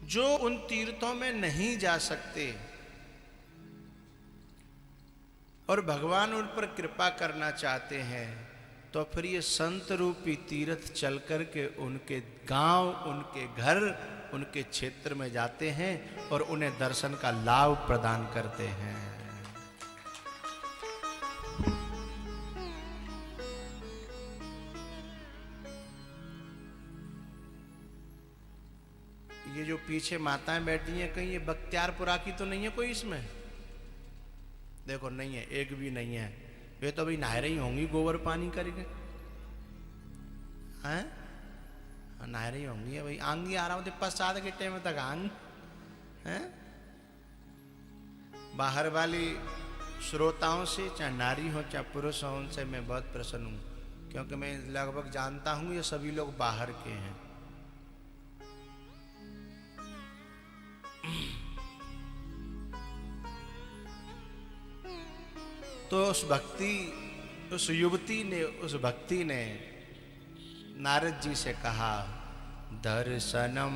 जो उन तीर्थों में नहीं जा सकते और भगवान उन पर कृपा करना चाहते हैं, तो फिर ये संत रूपी तीर्थ चल कर के उनके गांव, उनके घर, उनके क्षेत्र में जाते हैं और उन्हें दर्शन का लाभ प्रदान करते हैं। ये जो पीछे माताएं बैठी हैं, कहीं ये बख्तियारपुरा की तो नहीं है कोई इसमें? देखो नहीं है, एक भी नहीं है। वे तो अभी नहा रही होंगी गोबर पानी करके, हैं? नहा रही होंगी भाई। आंगी आ रहा हूँ पश्चात के टाइम तक आंग हैं। बाहर वाली श्रोताओं से, चाहे नारी हो चाहे पुरुष हो, उनसे मैं बहुत प्रसन्न हूँ, क्योंकि मैं लगभग जानता हूँ ये सभी लोग बाहर के हैं। तो उस युवती ने, उस भक्ति ने नारद जी से कहा, दर्शनम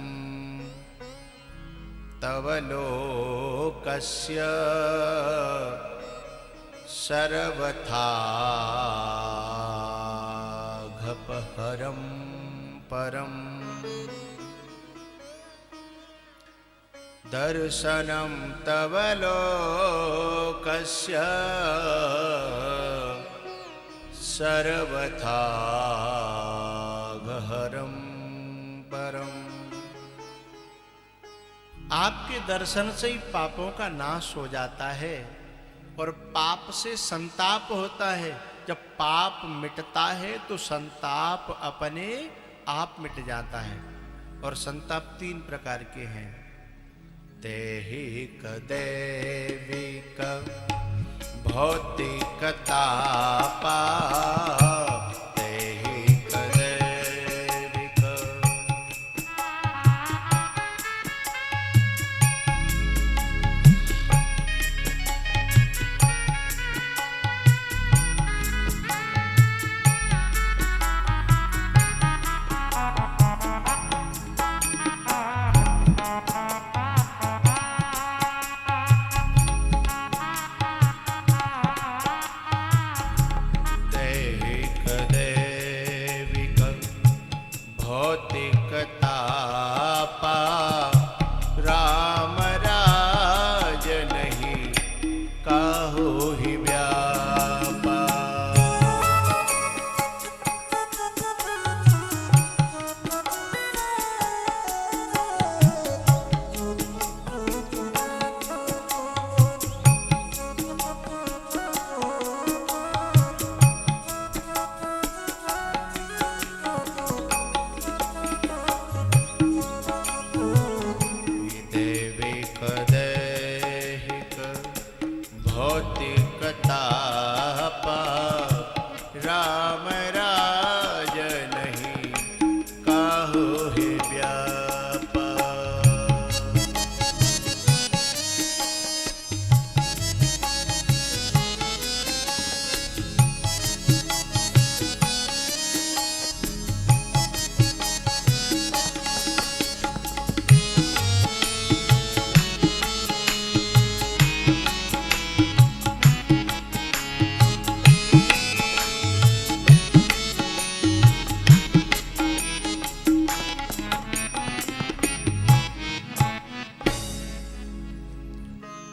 तव लोकस्य सर्वथा घपहरम परम। दर्शनम तव लोकस्य सर्वथा गहरम परम। आपके दर्शन से ही पापों का नाश हो जाता है और पाप से संताप होता है। जब पाप मिटता है तो संताप अपने आप मिट जाता है। और संताप 3 प्रकार के हैं। दैहिक, दैविक, भौतिक तापा। दैहिक, दैविक।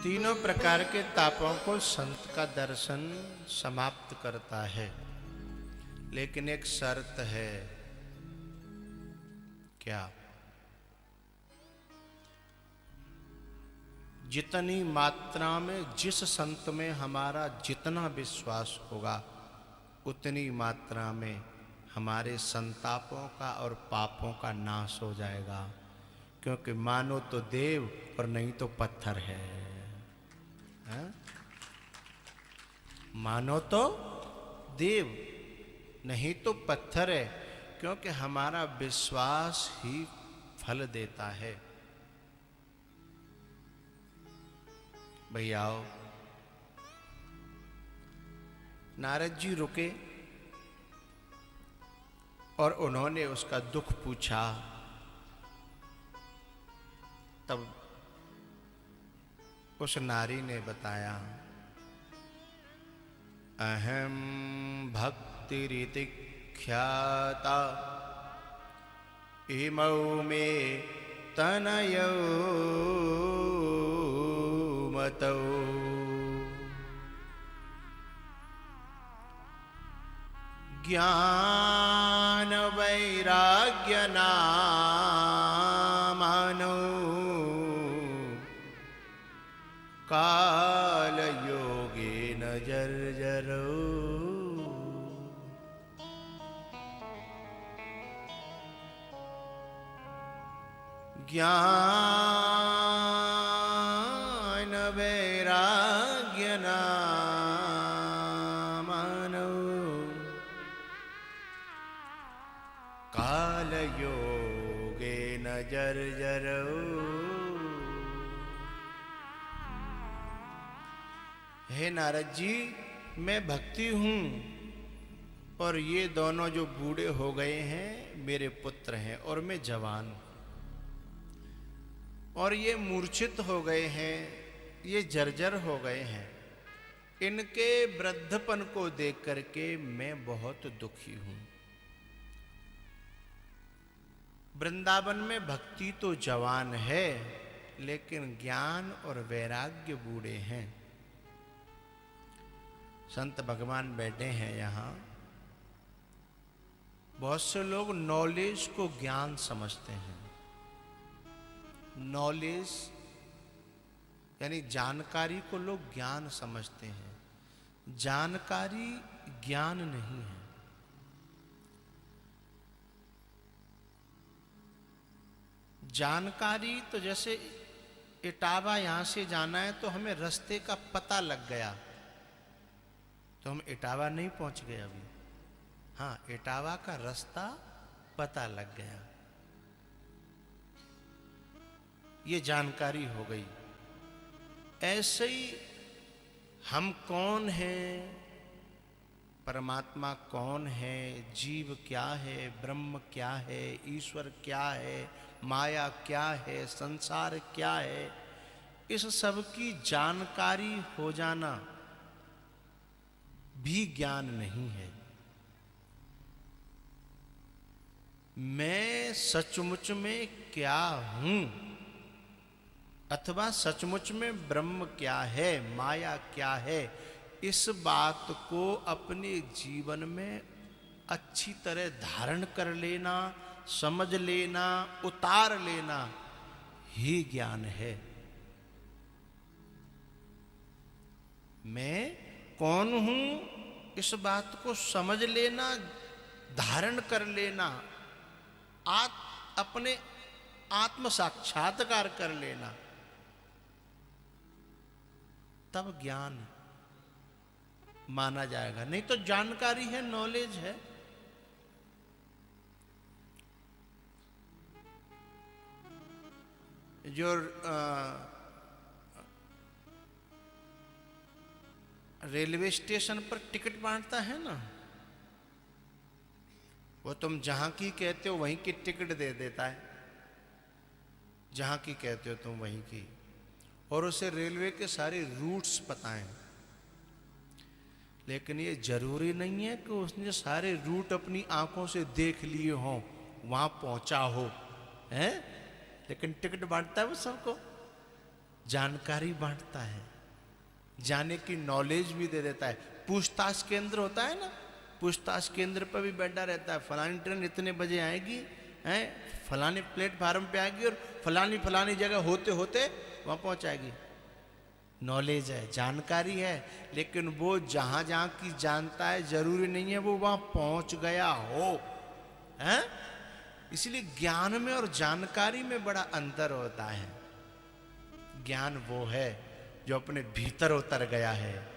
तीनों प्रकार के तापों को संत का दर्शन समाप्त करता है। लेकिन एक शर्त है। क्या? जितनी मात्रा में, जिस संत में हमारा जितना विश्वास होगा, उतनी मात्रा में हमारे संतापों का और पापों का नाश हो जाएगा। क्योंकि मानो तो देव और नहीं तो पत्थर है। मानो तो देव, नहीं तो पत्थर है। क्योंकि हमारा विश्वास ही फल देता है। भैया आओ। नारद जी रुके और उन्होंने उसका दुख पूछा। तब उस नारी ने बताया, अहम भक्तिरिति ख्याता इमौ मे तनयौ मतौ ज्ञान वैराग्य नामानो काल योगेन जर्जरो। ज्ञान वैराग्य नामानो काल योगेन जर्जरो। हे नारद जी, मैं भक्ति हूं और ये दोनों जो बूढ़े हो गए हैं मेरे पुत्र हैं और मैं जवान हूं, और ये मूर्छित हो गए हैं, ये जर्जर हो गए हैं। इनके वृद्धपन को देख करके मैं बहुत दुखी हूं। वृंदावन में भक्ति तो जवान है, लेकिन ज्ञान और वैराग्य बूढ़े हैं। संत भगवान बैठे हैं यहाँ। बहुत से लोग नॉलेज को ज्ञान समझते हैं। नॉलेज यानी जानकारी को लोग ज्ञान समझते हैं। जानकारी ज्ञान नहीं है। जानकारी तो जैसे इटावा यहां से जाना है तो हमें रास्ते का पता लग गया तो हम इटावा नहीं पहुंच गए अभी। हाँ, इटावा का रास्ता पता लग गया, ये जानकारी हो गई। ऐसे ही हम कौन हैं, परमात्मा कौन है, जीव क्या है, ब्रह्म क्या है, ईश्वर क्या है, माया क्या है, संसार क्या है, इस सब की जानकारी हो जाना भी ज्ञान नहीं है। मैं सचमुच में क्या हूं अथवा सचमुच में ब्रह्म क्या है, माया क्या है, इस बात को अपने जीवन में अच्छी तरह धारण कर लेना, समझ लेना, उतार लेना ही ज्ञान है। मैं कौन हूं इस बात को समझ लेना, धारण कर लेना, अपने आत्म साक्षात्कार कर लेना, तब ज्ञान माना जाएगा। नहीं तो जानकारी है, नॉलेज है। जो रेलवे स्टेशन पर टिकट बांटता है ना, वो तुम जहां की कहते हो वहीं की टिकट दे देता है। जहां की कहते हो तुम वहीं की, और उसे रेलवे के सारे रूट्स पता हैं। लेकिन ये जरूरी नहीं है कि उसने सारे रूट अपनी आंखों से देख लिए हों, वहां पहुंचा हो, हैं? लेकिन टिकट बांटता है वो सबको, जानकारी बांटता है, जाने की नॉलेज भी दे देता है। पूछताछ केंद्र होता है ना, पूछताछ केंद्र पर भी बैठा रहता है, फलानी ट्रेन इतने बजे आएगी, हैं, फलाने प्लेटफार्म पे आएगी और फलानी फलानी जगह होते होते वहां पहुंचाएगी। नॉलेज है, जानकारी है, लेकिन वो जहां जहां की जानता है, जरूरी नहीं है वो वहां पहुंच गया हो, हैं? इसलिए ज्ञान में और जानकारी में बड़ा अंतर होता है। ज्ञान वो है जो अपने भीतर उतर गया है,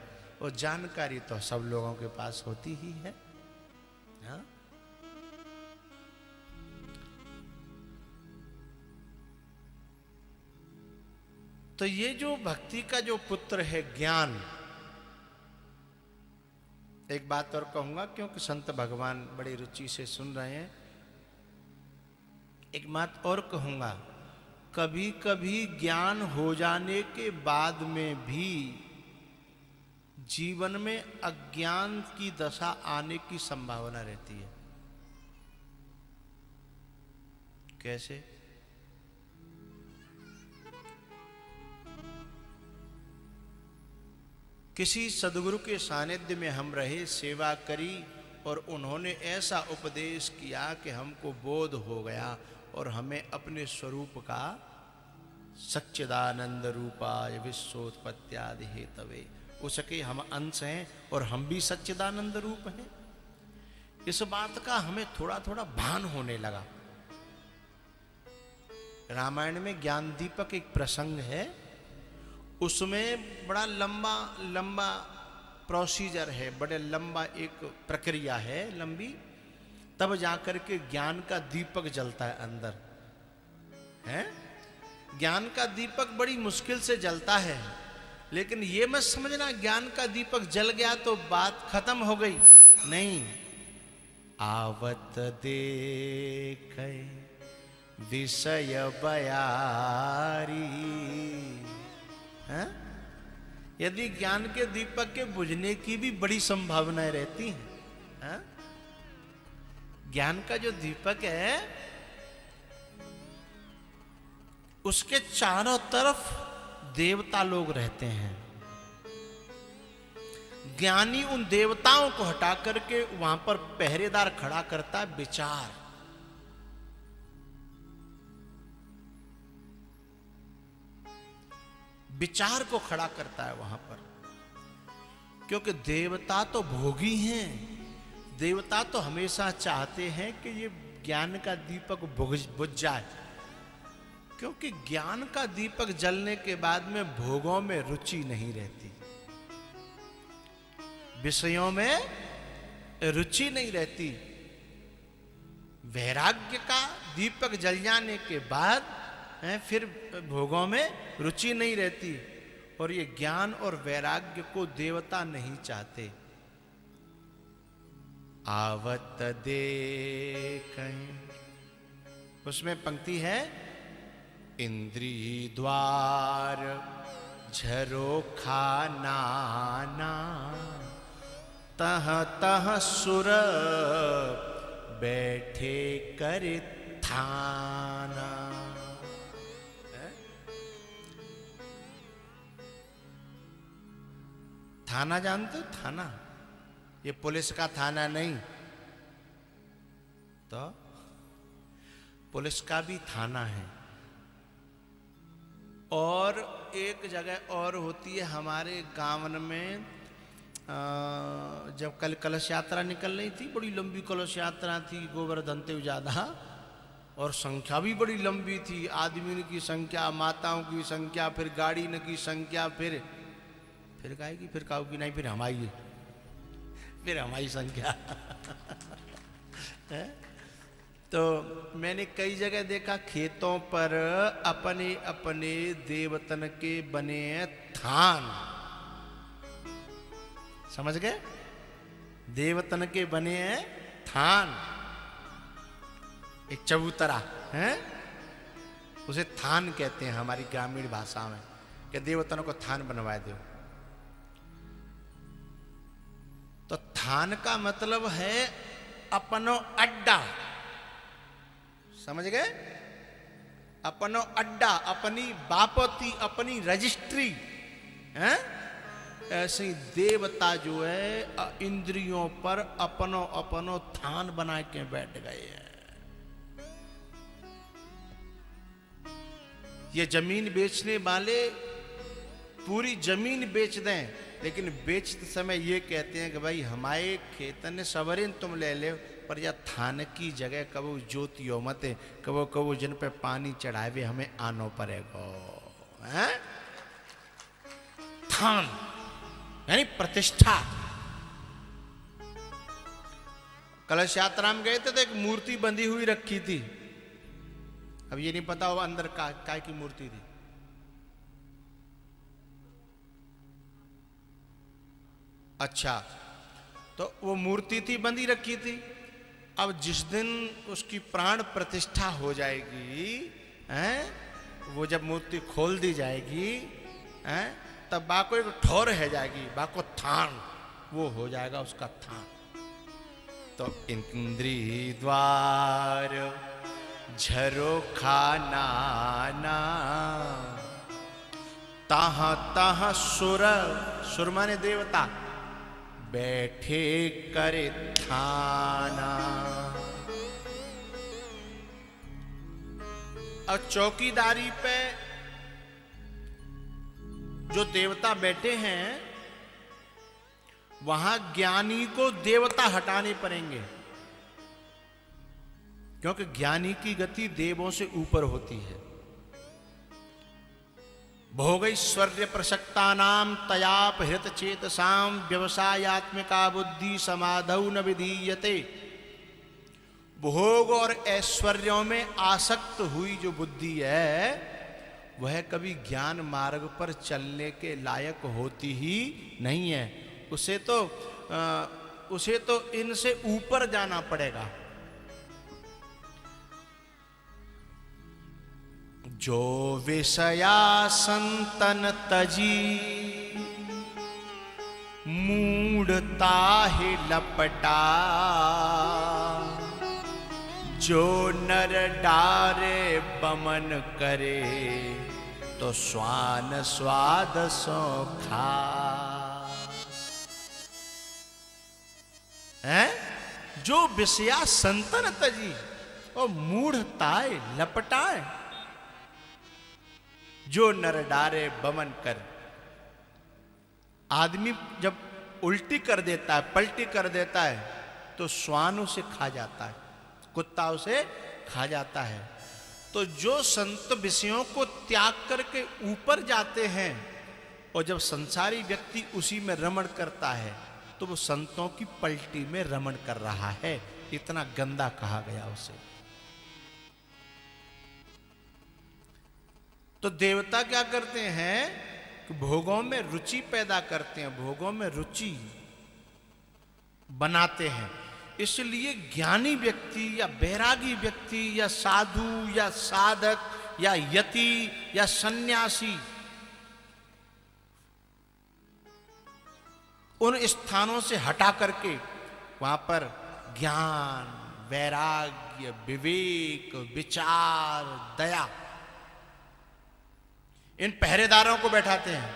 और जानकारी तो सब लोगों के पास होती ही है। हाँ? तो ये जो भक्ति का जो पुत्र है ज्ञान, एक बात और कहूंगा क्योंकि संत भगवान बड़ी रुचि से सुन रहे हैं। एक बात और कहूंगा, कभी कभी ज्ञान हो जाने के बाद में भी जीवन में अज्ञान की दशा आने की संभावना रहती है। कैसे? किसी सदगुरु के सानिध्य में हम रहे, सेवा करी और उन्होंने ऐसा उपदेश किया कि हमको बोध हो गया और हमें अपने स्वरूप का सच्चिदानंद रूपाय विश्वोत्पत्त्यादि हेतवे, उसके हम अंश हैं और हम भी सच्चिदानंद रूप हैं। इस बात का हमें थोड़ा थोड़ा भान होने लगा। रामायण में ज्ञान दीपक एक प्रसंग है, उसमें बड़ा लंबा लंबा प्रोसीजर है, बड़े लंबा एक प्रक्रिया है लंबी, तब जाकर के ज्ञान का दीपक जलता है अंदर है। ज्ञान का दीपक बड़ी मुश्किल से जलता है, लेकिन ये मत समझना ज्ञान का दीपक जल गया तो बात खत्म हो गई, नहीं। आवत देख विषय बयारी, है? यदि ज्ञान के दीपक के बुझने की भी बड़ी संभावनाएं रहती हैं, है? ज्ञान का जो दीपक है उसके चारों तरफ देवता लोग रहते हैं। ज्ञानी उन देवताओं को हटा करके वहां पर पहरेदार खड़ा करता है विचार। विचार को खड़ा करता है वहां पर, क्योंकि देवता तो भोगी हैं। देवता तो हमेशा चाहते हैं कि ये ज्ञान का दीपक बुझ जाए, क्योंकि ज्ञान का दीपक जलने के बाद में भोगों में रुचि नहीं रहती, विषयों में रुचि नहीं रहती। वैराग्य का दीपक जल जाने के बाद फिर भोगों में रुचि नहीं रहती, और ये ज्ञान और वैराग्य को देवता नहीं चाहते। आवत देखें, उसमें पंक्ति है, इंद्री द्वार झरोखा नाना, तह तह सुर बैठे कर थाना। थाना जानते हो? थाना, ये पुलिस का थाना नहीं, तो पुलिस का भी थाना है। और एक जगह और होती है हमारे गांव में, जब कल कलश यात्रा निकल रही थी, बड़ी लंबी कलश यात्रा थी, गोवर्धन ते ज्यादा, और संख्या भी बड़ी लंबी थी, आदमी की संख्या, माताओं की संख्या, फिर गाड़ी की संख्या, फिर काहे की, फिर काऊ की नहीं, फिर हमारी संख्या तो मैंने कई जगह देखा खेतों पर अपने अपने देवतन के बने थान, समझ गए? देवतन के बने थान, एक चबूतरा है, उसे थान कहते हैं हमारी ग्रामीण भाषा में, कि देवतनों को थान बनवा दो। तो थान का मतलब है अपनो अड्डा, समझ गए? अपनो अड्डा, अपनी बापती, अपनी रजिस्ट्री है। ऐसे ही देवता जो है इंद्रियों पर अपनो अपनो थान बना के बैठ गए हैं। ये जमीन बेचने वाले पूरी जमीन बेच दें, लेकिन बेचते समय ये कहते हैं कि भाई हमारे खेतन सवरिन तुम ले ले, पर यह थान की जगह कबो ज्योतियो मत, कबो कबो जिन पे पानी चढ़ावे हमें आनो पड़ेगा। थान यानी प्रतिष्ठा। कलश यात्रा में गए थे तो एक मूर्ति बंधी हुई रखी थी, अब ये नहीं पता वो अंदर काय की मूर्ति थी। अच्छा, तो वो मूर्ति थी, बंदी रखी थी। अब जिस दिन उसकी प्राण प्रतिष्ठा हो जाएगी, हैं, वो जब मूर्ति खोल दी जाएगी हैं, तब बाको एक ठोर है जाएगी, बाको थान, वो हो जाएगा उसका थान। तो इंद्री द्वार झरोखा नाना, तहाँ तहाँ सुर, सुर माने देवता, बैठे करे थाना। और चौकीदारी पे जो देवता बैठे हैं, वहां ज्ञानी को देवता हटाने पड़ेंगे, क्योंकि ज्ञानी की गति देवों से ऊपर होती है। भोगैश्वर्य प्रसक्ता नाम तयाप हृत चेतसाम व्यवसायत्मिका बुद्धि समाधौ न विधीयते। भोग और ऐश्वर्यों में आसक्त हुई जो बुद्धि है, वह कभी ज्ञान मार्ग पर चलने के लायक होती ही नहीं है। उसे तो इनसे ऊपर जाना पड़ेगा। जो विषया संतन तजी, मूढ़ता ही लपटा, जो नर डारे बमन करे, तो स्वान स्वाद सो खा। है जो विषया संतन तजी और मूढ़ताए लपटाए, जो नर डारे बमन कर। आदमी जब उल्टी कर देता है, पलटी कर देता है, तो श्वान उसे खा जाता है, कुत्ता उसे खा जाता है। तो जो संत विषयों को त्याग करके ऊपर जाते हैं, और जब संसारी व्यक्ति उसी में रमण करता है, तो वो संतों की पलटी में रमण कर रहा है। इतना गंदा कहा गया उसे। तो देवता क्या करते हैं कि भोगों में रुचि पैदा करते हैं, भोगों में रुचि बनाते हैं। इसलिए ज्ञानी व्यक्ति या बैरागी व्यक्ति या साधु या साधक या यति या सन्यासी उन स्थानों से हटा करके वहां पर ज्ञान, वैराग्य, विवेक, विचार, दया, इन पहरेदारों को बैठाते हैं,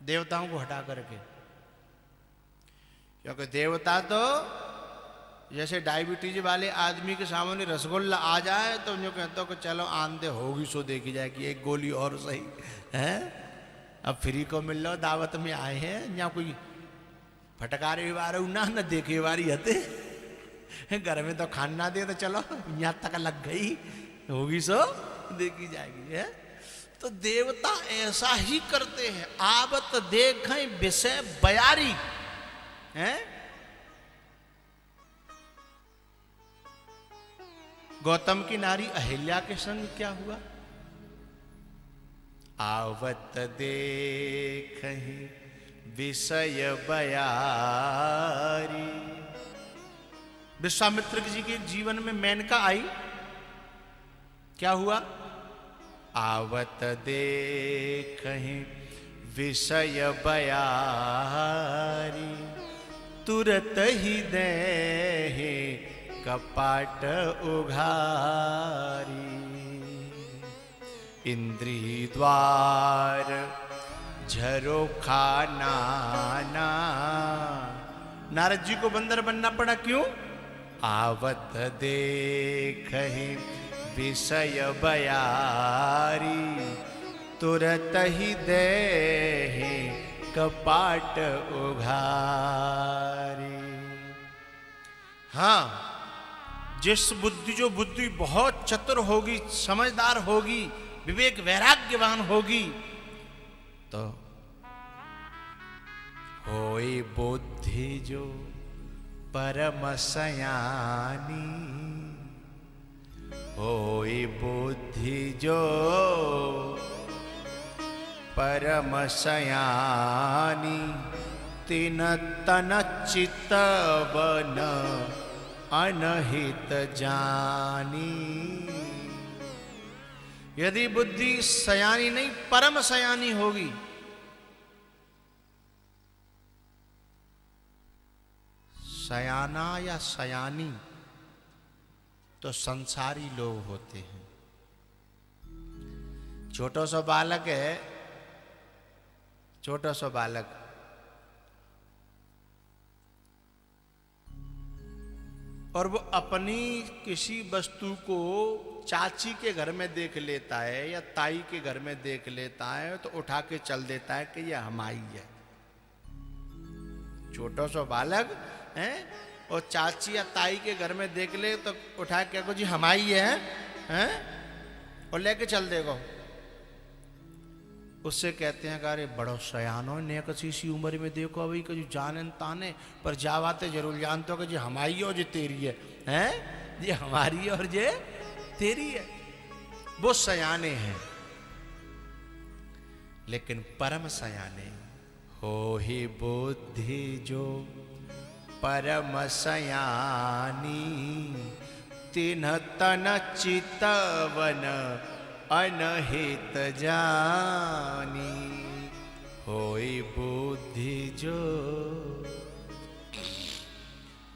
देवताओं को हटा करके। क्योंकि देवता तो जैसे डायबिटीज वाले आदमी के सामने रसगुल्ला आ जाए तो जो कहते हो कि चलो आंधे होगी सो देखी जाएगी, एक गोली और सही है। अब फ्री को मिल लो, दावत में आए हैं, यहाँ कोई फटकारे वारे ना न देखे वारी हते, घर में तो खाना दे तो चलो यहाँ तक लग गई, होगी सो देखी जाएगी है। तो देवता ऐसा ही करते हैं। आवत देखें विषय बयारी है। गौतम की नारी अहिल्या के संग क्या हुआ? आवत देखें विषय बयारी। विश्वामित्र जी के जीवन में मेनका आई, क्या हुआ? आवत देखें विषय बयारी, तुरत ही देहे कपाट उघारी। इंद्री द्वार झरोखा नाना। नारद जी को बंदर बनना पड़ा, क्यों? आवत देखें विषय बयारी, तुरत ही देहे कपाट उघारी। हाँ, जिस बुद्धि, जो बुद्धि बहुत चतुर होगी, समझदार होगी, विवेक वैराग्यवान होगी, तो होई बुद्धि जो परम सयानी, होई बुद्धि जो परम सयानी, तिन तन चितवन अनहित जानी। यदि बुद्धि सयानी नहीं परम सयानी होगी, सयाना या सयानी तो संसारी लोग होते हैं। छोटा सा बालक है, छोटा सा बालक, और वो अपनी किसी वस्तु को चाची के घर में देख लेता है या ताई के घर में देख लेता है तो उठा के चल देता है कि यह हमारी है। छोटा सा बालक है और चाची या ताई के घर में देख ले तो उठा के को जी हमारी है, हैं? और लेके चल देगा। उससे कहते हैं कि अरे बड़ो सयानो ने कसी सी उम्र में देखो अभी कुछ जाने ताने, पर जावाते जरूर जानते हो कि जी हमारी और जे तेरी है, हैं? ये हमारी है और ये तेरी है। वो सयाने हैं, लेकिन परम सयाने हो ही बुद्धि जो परम सयानी, तिन्ह तन चितवन अनहित जानी। होई बुद्धि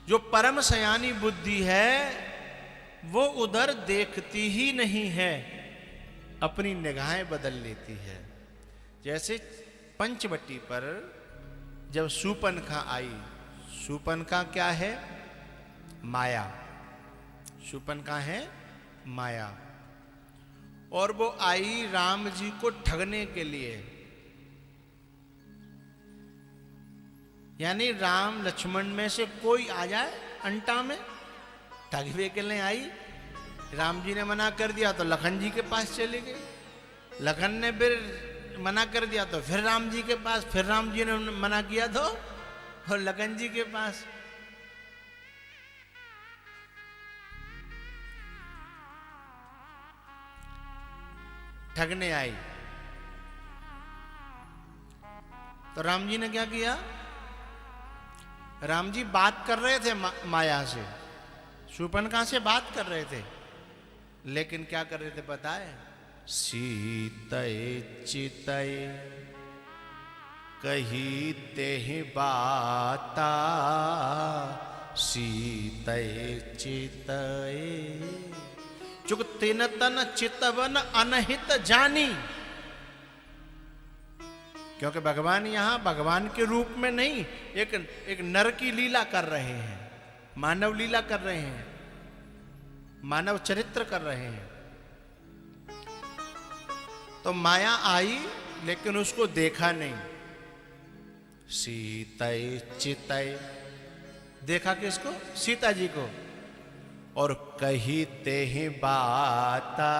जो परम सयानी बुद्धि है वो उधर देखती ही नहीं है, अपनी निगाहें बदल लेती है। जैसे पंचवटी पर जब शूर्पणखा आई, शूर्पणखा क्या है? माया। शूर्पणखा है माया, और वो आई राम जी को ठगने के लिए। यानी राम लक्ष्मण में से कोई आ जाए अंटा में, ठगवे के लिए आई। राम जी ने मना कर दिया तो लखन जी के पास चले गए, लखन ने फिर मना कर दिया तो फिर राम जी के पास, फिर राम जी ने मना किया तो और लखन जी के पास। ठगने आई तो राम जी ने क्या किया? राम जी बात कर रहे थे माया से, शूर्पणखा से बात कर रहे थे, लेकिन क्या कर रहे थे पता है? सीतये चितये कही तेहि बाता, सीतये चितये चुक तिन तन चितवन अनहित जानी। क्योंकि भगवान यहां भगवान के रूप में नहीं, एक नर की लीला कर रहे हैं, मानव लीला कर रहे हैं, मानव चरित्र कर रहे हैं। तो माया आई लेकिन उसको देखा नहीं। सीतये चितये, देखा किसको? सीता जी को। और कही तेहि बाता,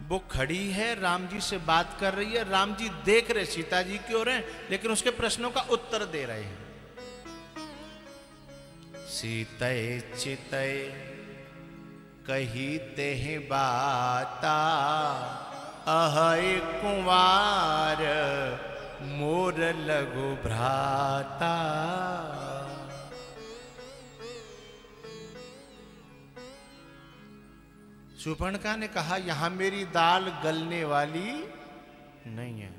वो खड़ी है राम जी से बात कर रही है, राम जी देख रहे सीता जी की ओर हैं, लेकिन उसके प्रश्नों का उत्तर दे रहे हैं। सीतये चितये कही तेहि बाता, अहै कुंवार मोर लघु भ्राता। शूर्पणखा ने कहा यहां मेरी दाल गलने वाली नहीं है,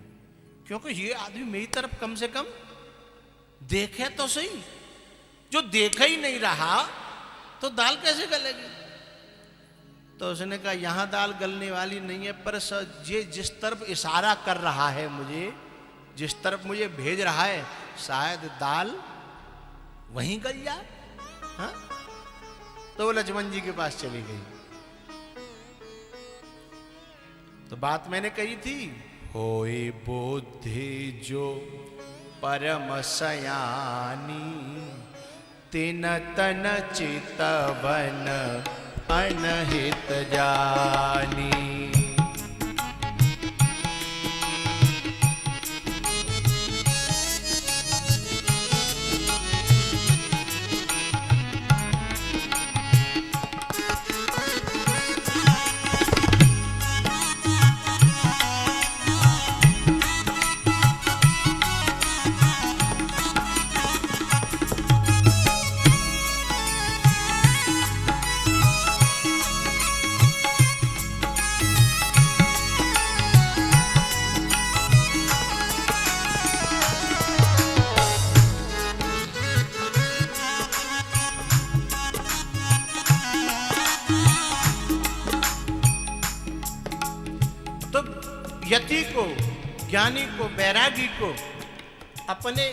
क्योंकि ये आदमी मेरी तरफ कम से कम देखे तो सही। जो देखा ही नहीं रहा तो दाल कैसे गलेगी? तो उसने कहा यहां दाल गलने वाली नहीं है, पर ये जिस तरफ इशारा कर रहा है मुझे, जिस तरफ मुझे भेज रहा है, शायद दाल वहीं गल जाए। हाँ? तो वो लक्ष्मण जी के पास चली गई। तो बात मैंने कही थी, होई बुद्धि जो परम सयानी, तिन तन चितवन अनहित जानी। यति को, ज्ञानी को, बैरागी को अपने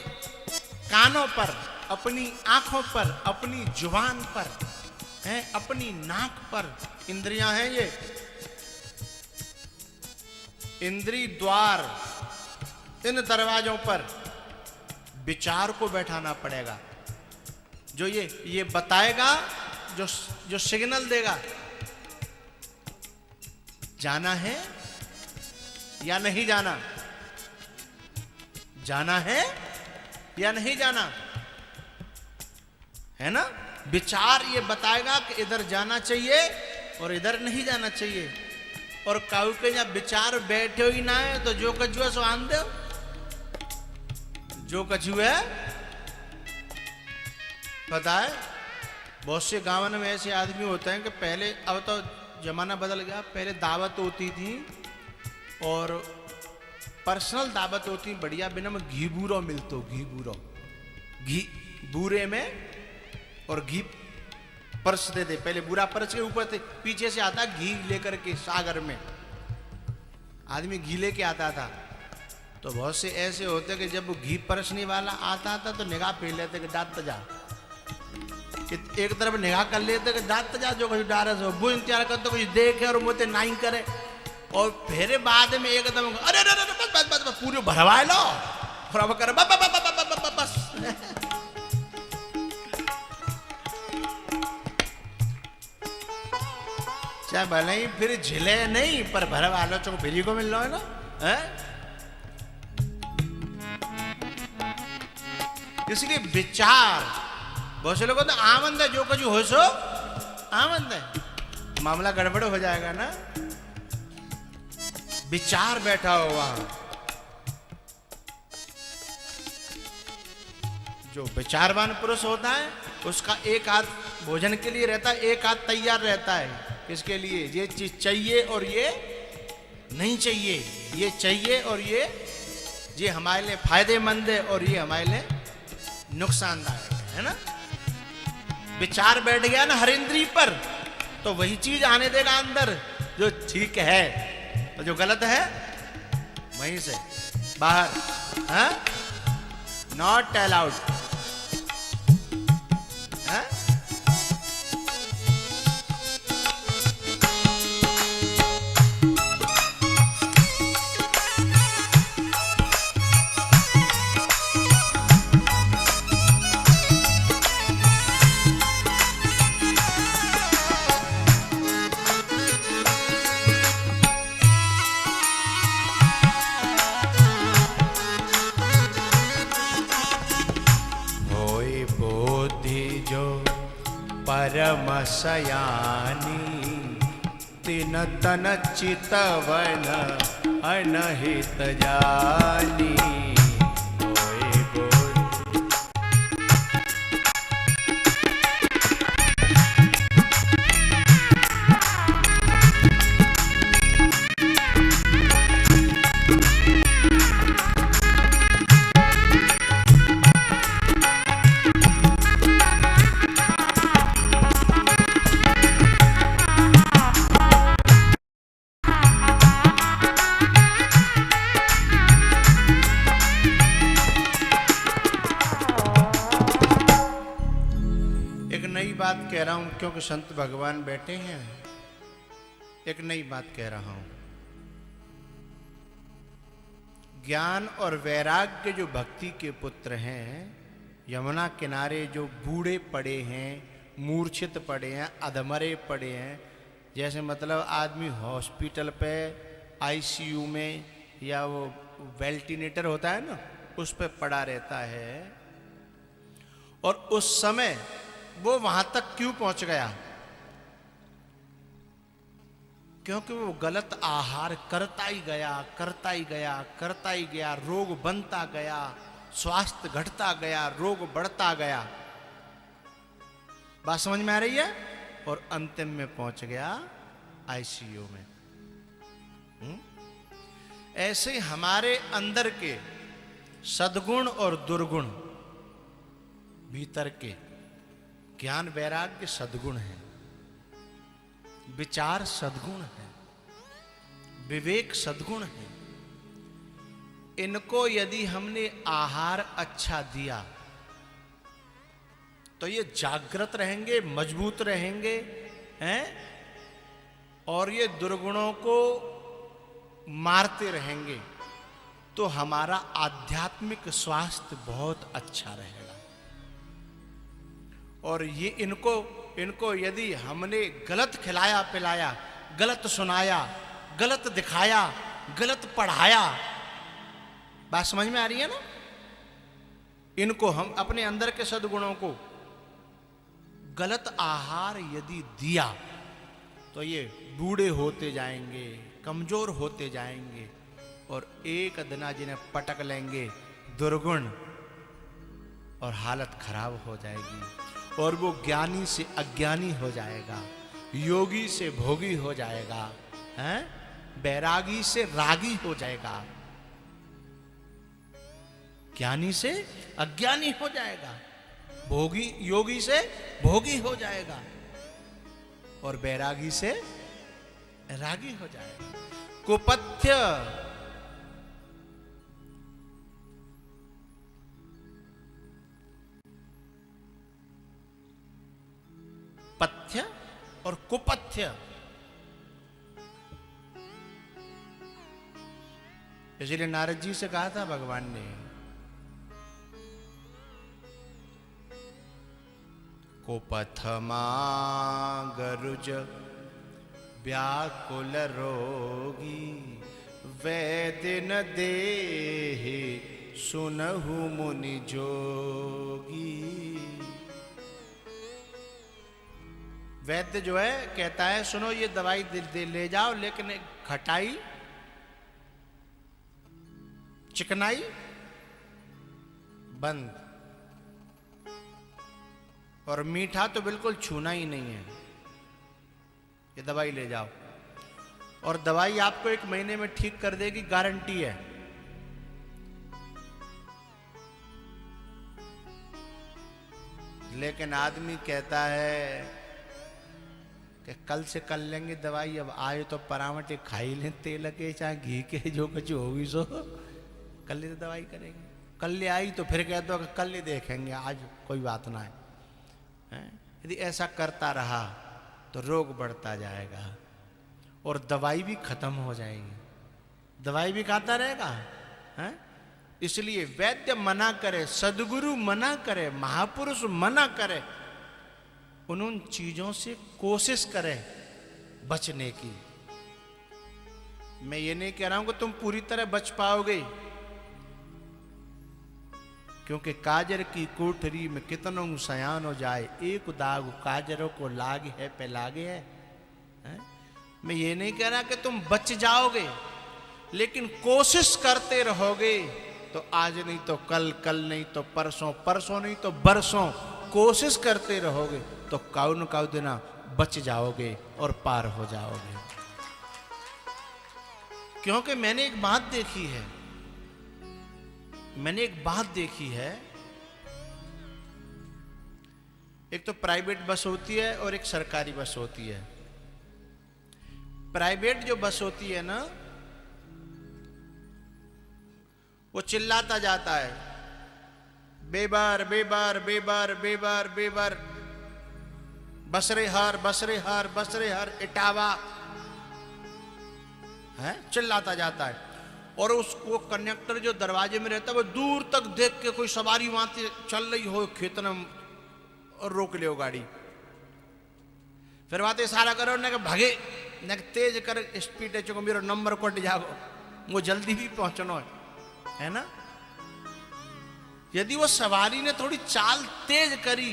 कानों पर, अपनी आंखों पर, अपनी जुबान पर है, अपनी नाक पर, इंद्रियां हैं ये, इंद्री द्वार, इन दरवाजों पर विचार को बैठाना पड़ेगा, जो ये बताएगा, जो सिग्नल देगा, जाना है या नहीं जाना, जाना है या नहीं जाना, है ना। विचार ये बताएगा कि इधर जाना चाहिए और इधर नहीं जाना चाहिए। और काऊ के जब विचार बैठे ही ना है तो जो कछु है सो आन दो, जो कछु है। पता है बहुत से गांव में ऐसे आदमी होते हैं कि पहले, अब तो जमाना बदल गया, पहले दावत होती थी और पर्सनल दावत होती बढ़िया, बिना में घी बूरो मिलतो, घी बूरो, घी बूरे में और घी पर्स दे दे, पहले बुरा पर्स के ऊपर थे, पीछे से आता घी लेकर के, सागर में आदमी घी लेके आता था। तो बहुत से ऐसे होते कि जब घी परसने वाला आता था तो निगाह फेर लेते कि दांत जा, कि एक तरफ निगाह कर लेते कि दांत जा, जो कुछ डारस हो वो इंतजार करते, कुछ देखे और मोते नाई करे, और फिर बाद में एकदम अरे अरे अरे बस बस बस पूरे भरवा लो, और अब कर बस। चाहे भले ही फिर झिले नहीं, पर भरवा लो, चलो फ्री को मिल रहा है ना, है? इसलिए विचार, बहुत से लोग तो आमंद है, जो कुछ हो सो आमंद है, मामला गड़बड़ हो जाएगा ना। विचार बैठा हो वहां, जो विचारवान पुरुष होता है उसका एक हाथ भोजन के लिए रहता है, एक हाथ तैयार रहता है, किसके लिए, ये चीज चाहिए और ये नहीं चाहिए, ये चाहिए और ये हमारे लिए फायदेमंद है और ये हमारे लिए नुकसानदायक है ना। विचार बैठ गया ना हर इंद्री पर, तो वही चीज आने देगा अंदर जो ठीक है, और जो गलत है वहीं से बाहर, नॉट अलाउड। परम सयानी तिन तन चितवन अनहित जानी। कह रहा हूं क्योंकि संत भगवान बैठे हैं, एक नई बात कह रहा हूं। ज्ञान और वैराग्य जो भक्ति के पुत्र हैं, यमुना किनारे जो बूढ़े पड़े हैं, मूर्छित पड़े हैं, अधमरे पड़े हैं, जैसे मतलब आदमी हॉस्पिटल पे आईसीयू में या वो वेंटिलेटर होता है ना, उस पे पड़ा रहता है, और उस समय वो वहां तक क्यों पहुंच गया? क्योंकि वो गलत आहार करता ही गया, करता ही गया, करता ही गया, रोग बनता गया, स्वास्थ्य घटता गया, रोग बढ़ता गया। बात समझ में आ रही है? और अंतिम में पहुंच गया आईसीयू में। ऐसे हमारे अंदर के सद्गुण और दुर्गुण, भीतर के ज्ञान वैराग्य सद्गुण है, विचार सद्गुण है, विवेक सद्गुण है, इनको यदि हमने आहार अच्छा दिया तो ये जागृत रहेंगे, मजबूत रहेंगे, हैं, और ये दुर्गुणों को मारते रहेंगे, तो हमारा आध्यात्मिक स्वास्थ्य बहुत अच्छा रहेगा। और ये इनको यदि हमने गलत खिलाया पिलाया, गलत सुनाया, गलत दिखाया, गलत पढ़ाया, बात समझ में आ रही है ना? इनको हम अपने अंदर के सद्गुणों को गलत आहार यदि दिया तो ये बूढ़े होते जाएंगे, कमजोर होते जाएंगे, और एक दिन जिन्हें पटक लेंगे दुर्गुण और हालत खराब हो जाएगी, और वो ज्ञानी से अज्ञानी हो जाएगा, योगी से भोगी हो जाएगा, हैं, बैरागी से रागी हो जाएगा, ज्ञानी से अज्ञानी हो जाएगा, भोगी योगी से भोगी हो जाएगा, और बैरागी से रागी हो जाएगा। कुपथ्य पथ्य और कुपथ्य, इसलिए नारद जी से कहा था भगवान ने, कुपथमा गरुज व्याकुल रोगी, वैद्य न देहि सुनहु मुनि जोगी। वैद्य जो है कहता है सुनो ये दवाई ले जाओ, लेकिन खटाई चिकनाई बंद, और मीठा तो बिल्कुल छूना ही नहीं है, ये दवाई ले जाओ। और दवाई आपको 1 महीने में ठीक कर देगी, गारंटी है। लेकिन आदमी कहता है कि कल से कर लेंगे दवाई, अब आए तो परामटे खा ही लें, तेल के चाहे घी के, जो कुछ होगी सो कल ले दवाई करेंगे। कल ले आई तो फिर कहते हो कि कल ले देखेंगे, आज कोई बात ना है। यदि ऐसा करता रहा तो रोग बढ़ता जाएगा और दवाई भी खत्म हो जाएगी, दवाई भी खाता रहेगा, हैं? इसलिए वैद्य मना करे, सदगुरु मना करे, महापुरुष मना करे, उन चीजों से कोशिश करे बचने की। मैं ये नहीं कह रहा हूं कि तुम पूरी तरह बच पाओगे, क्योंकि काजर की कोठरी में कितनों सयान हो जाए, एक दाग काजरों को लाग है पे लागे है? मैं ये नहीं कह रहा कि तुम बच जाओगे, लेकिन कोशिश करते रहोगे तो आज नहीं तो कल, कल नहीं तो परसों, परसों नहीं तो बरसों कोशिश करते रहोगे तो कौन कौ दिना बच जाओगे और पार हो जाओगे। क्योंकि मैंने एक बात देखी है, एक तो प्राइवेट बस होती है और एक सरकारी बस होती है। प्राइवेट जो बस होती है ना, वो चिल्लाता जाता है, बेबार बेबार बेबार बेबार बेबार, बसरे हार बसरे हार बसरे हार, इटावा है, चिल्लाता जाता है। और उसको कंडक्टर जो दरवाजे में रहता है वो दूर तक देख के कोई सवारी वहां से चल रही हो खेतन और रोक ले गाड़ी, फिर वहां इशारा करो न भागे न तेज कर स्पीड है, चुको मेरा नंबर कट जाओ, वो जल्दी भी पहुंचना है ना। यदि वो सवारी ने थोड़ी चाल तेज करी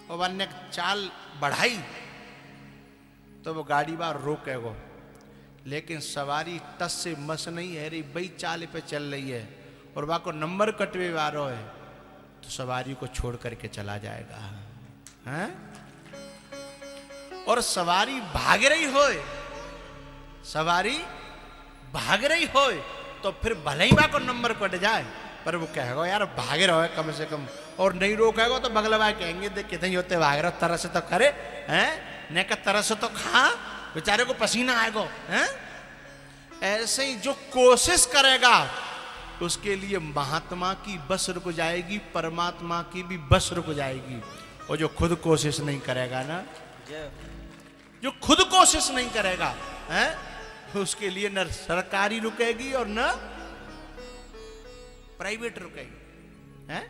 और वन्य चाल बढ़ाई तो वो गाड़ी बार रोकेगा, लेकिन सवारी टस से मस नहीं है रही, बई चाल पे चल रही है और वहां को नंबर कटवे वारो है, तो सवारी को छोड़ करके चला जाएगा, हैं? और सवारी भाग रही होए, सवारी भाग रही होए तो फिर भले ही वहां को नंबर कट जाए, पर वो कहेगा यार भागे रहो है कम से कम, और नहीं रोकेगा तो बगलवा कहेंगे देख कितने होते भाग रहे, तरह से तो करे हैं, ने का तरह से तो खा, बेचारे को पसीना आएगा, हैं? ऐसे ही जो कोशिश करेगा उसके लिए महात्मा की बस रुक जाएगी, परमात्मा की भी बस रुक जाएगी। और जो खुद कोशिश नहीं करेगा ना, जो खुद कोशिश नहीं करेगा है, उसके लिए न सरकारी रुकेगी और न प्राइवेट रुकेगी है।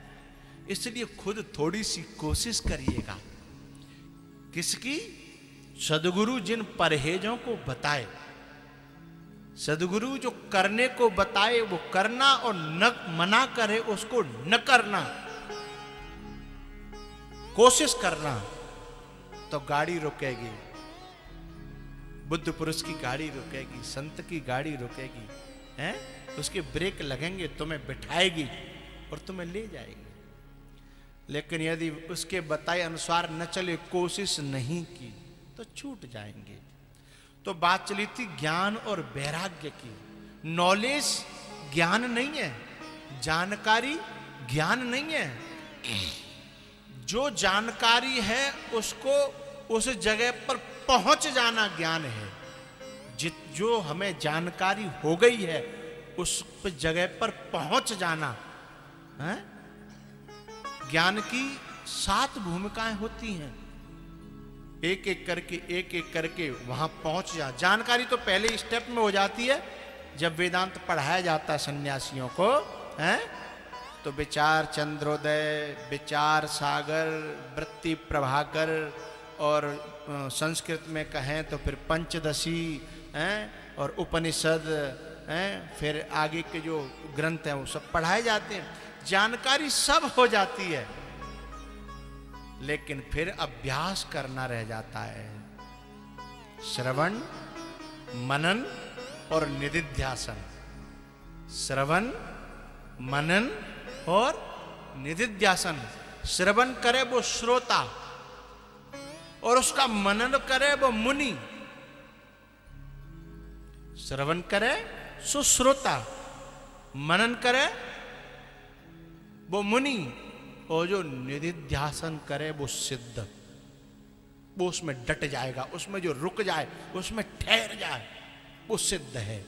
इसलिए खुद थोड़ी सी कोशिश करिएगा। किसकी? सदगुरु जिन परहेजों को बताए, सदगुरु जो करने को बताए वो करना, और न मना करे उसको न करना, कोशिश करना, तो गाड़ी रुकेगी। बुद्ध पुरुष की गाड़ी रुकेगी, संत की गाड़ी रुकेगी हैं, उसके ब्रेक लगेंगे, तुम्हें बिठाएगी और तुम्हें ले जाएगी। लेकिन यदि उसके बताए अनुसार न चले, कोशिश नहीं की, तो छूट जाएंगे। तो बात चली थी ज्ञान और वैराग्य की। नॉलेज ज्ञान नहीं है, जानकारी ज्ञान नहीं है। जो जानकारी है उसको उस जगह पर पहुंच जाना ज्ञान है। जो हमें जानकारी हो गई है उस जगह पर पहुंच जाना है। ज्ञान की 7 भूमिकाएं होती हैं, एक एक करके वहां पहुंच जा। जानकारी तो पहले स्टेप में हो जाती है जब वेदांत पढ़ाया जाता है सन्यासियों को है। तो विचार चंद्रोदय, विचार सागर, वृत्ति प्रभाकर, और संस्कृत में कहें तो फिर पंचदशी हैं, और उपनिषद हैं, फिर आगे के जो ग्रंथ हैं वो सब पढ़ाए जाते हैं। जानकारी सब हो जाती है, लेकिन फिर अभ्यास करना रह जाता है। श्रवण, मनन और निदिध्यासन। श्रवण, मनन और निदिध्यासन। श्रवण करे वो श्रोता और उसका मनन करे वो मुनि। श्रवण करे सो श्रोता, मनन करे वो मुनि, और जो निदिध्यासन करे वो सिद्ध। वो उसमें डट जाएगा, उसमें जो रुक जाए, उसमें ठहर जाए, वो सिद्ध है।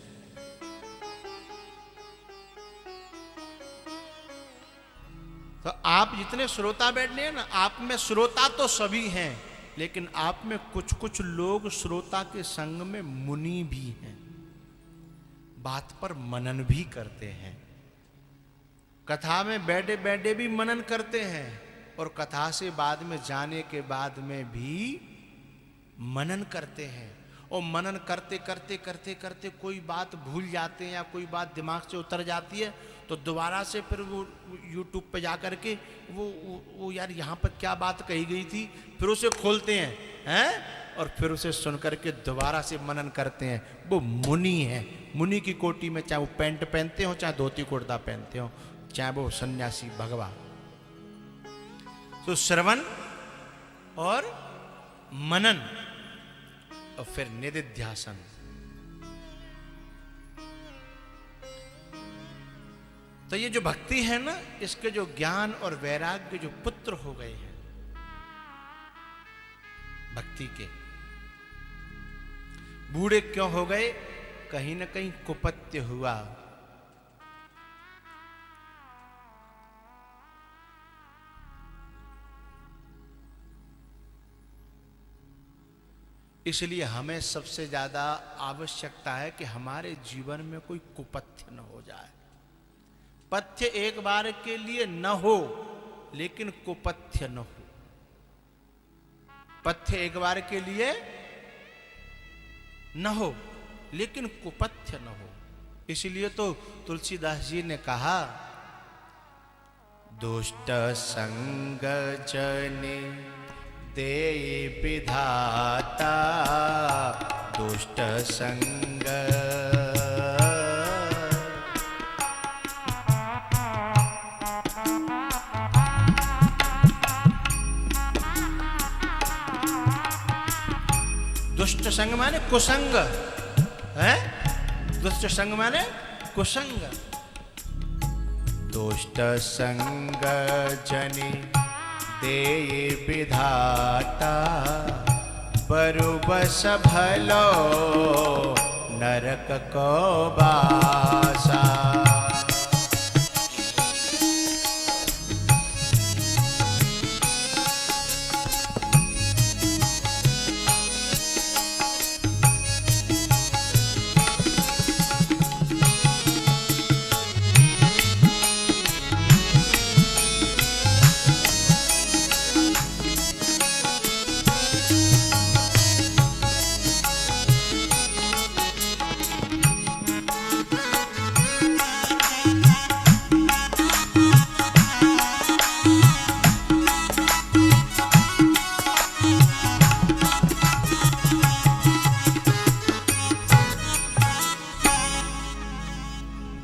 तो आप जितने श्रोता बैठने हैं ना, आप में श्रोता तो सभी हैं, लेकिन आप में कुछ कुछ लोग श्रोता के संग में मुनि भी हैं, बात पर मनन भी करते हैं। कथा में बैठे बैठे भी मनन करते हैं, और कथा से बाद में जाने के बाद में भी मनन करते हैं। और मनन करते करते करते करते कोई बात भूल जाते हैं या कोई बात दिमाग से उतर जाती है, तो दोबारा से फिर वो YouTube पे जा कर के वो यार यहाँ पर क्या बात कही गई थी, फिर उसे खोलते हैं और फिर उसे सुन करके दोबारा से मनन करते हैं। वो मुनि है। मुनि की कोटि में चाहे वो पैंट पहनते हो, चाहे धोती कुर्ता पहनते हो, चाहे वो सन्यासी भगवा। तो श्रवण और मनन और फिर निदिध्यासन। तो ये जो भक्ति है ना, इसके जो ज्ञान और वैराग्य जो पुत्र हो गए हैं भक्ति के, बूढ़े क्यों हो गए? कहीं ना कहीं कुपत्य हुआ। इसलिए हमें सबसे ज्यादा आवश्यकता है कि हमारे जीवन में कोई कुपथ्य न हो जाए। पथ्य एक बार के लिए न हो, लेकिन कुपथ्य न हो। पथ्य एक बार के लिए न हो, लेकिन कुपथ्य न हो। इसलिए तो तुलसीदास जी ने कहा, दुष्ट संग जने दे विधाता, दुष्ट संग। दुष्ट संग माने कुसंग है, दुष्ट संग माने कुसंग। दुष्ट संग जनी दे विधाता, बरु बस भलो नरक को बासा।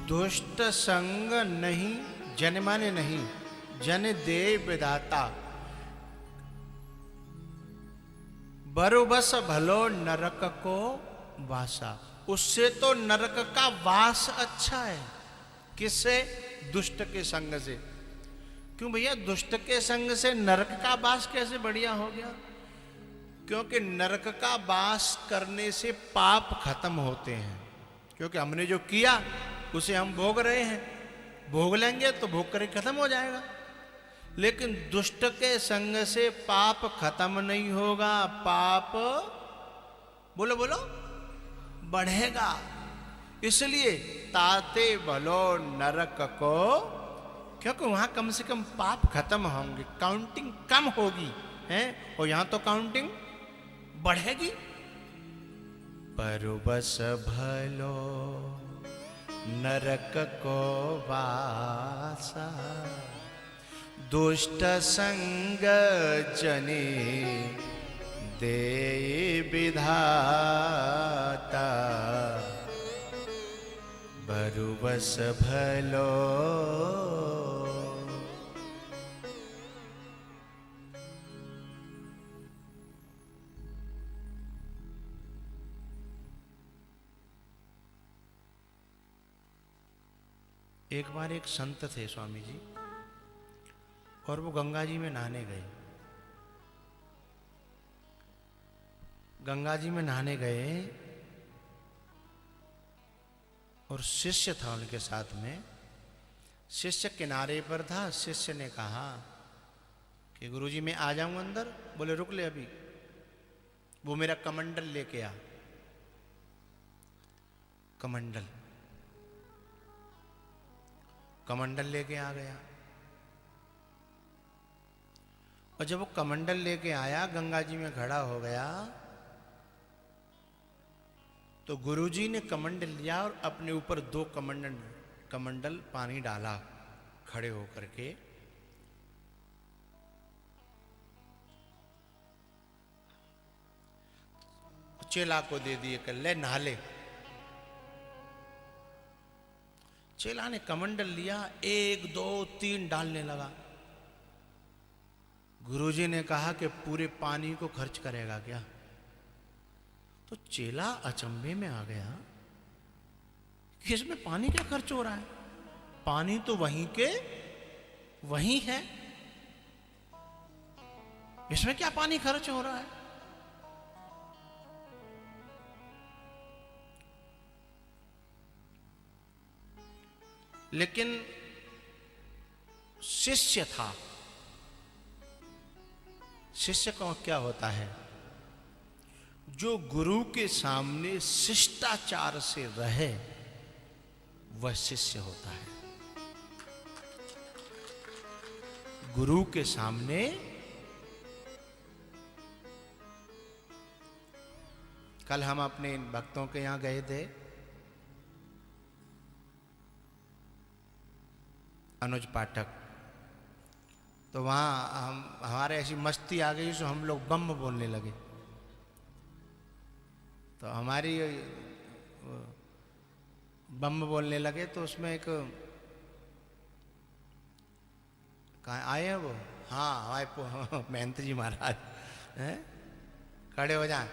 दुष्ट संग नहीं, जन माने नहीं, जन दे विधाता। बरोबस भलो नरक को वासा। उससे तो नरक का वास अच्छा है। किससे? दुष्ट के संग से। क्यों भैया? दुष्ट के संग से नरक का वास कैसे बढ़िया हो गया? क्योंकि नरक का वास करने से पाप खत्म होते हैं। क्योंकि हमने जो किया उसे हम भोग रहे हैं, भोग लेंगे तो भोग करके खत्म हो जाएगा। लेकिन दुष्ट के संग से पाप खत्म नहीं होगा, पाप बोलो बोलो बढ़ेगा। इसलिए ताते भलो नरक को, क्योंकि वहां कम से कम पाप खत्म होंगे, काउंटिंग कम होगी है, और यहां तो काउंटिंग बढ़ेगी। परुबस भलो नरक को वासा। दुष्ट संग जने दे विधाता। बरुबस भलो। एक बार एक संत थे स्वामी जी, और वो गंगा जी में नहाने गए। गंगा जी में नहाने गए और शिष्य था उनके साथ में। शिष्य किनारे पर था। शिष्य ने कहा कि गुरुजी मैं आ जाऊं अंदर? बोले रुक ले अभी, वो मेरा कमंडल लेके आ। कमंडल कमंडल लेके आ गया। और जब वो कमंडल लेके आया, गंगा जी में खड़ा हो गया, तो गुरुजी ने कमंडल लिया और अपने ऊपर 2 कमंडल पानी डाला खड़े होकर के। चेला को दे दिए, कर ले नहा ले। चेला ने कमंडल लिया, 1 2 3 डालने लगा। गुरुजी ने कहा कि पूरे पानी को खर्च करेगा क्या? तो चेला अचंभे में आ गया कि इसमें पानी क्या खर्च हो रहा है? पानी तो वहीं के वहीं है, इसमें क्या पानी खर्च हो रहा है? लेकिन शिष्य था। शिष्य का क्या होता है? जो गुरु के सामने शिष्टाचार से रहे वह शिष्य होता है। गुरु के सामने कल हम अपने भक्तों के यहां गए थे, अनुज पाठक, तो वहाँ हमारे ऐसी मस्ती आ गई सो हम लोग बम बोलने लगे। तो हमारी बम बोलने लगे तो उसमें एक कहाँ आए हैं वो? हाँ आए महंत जी महाराज हैं, खड़े हो जाए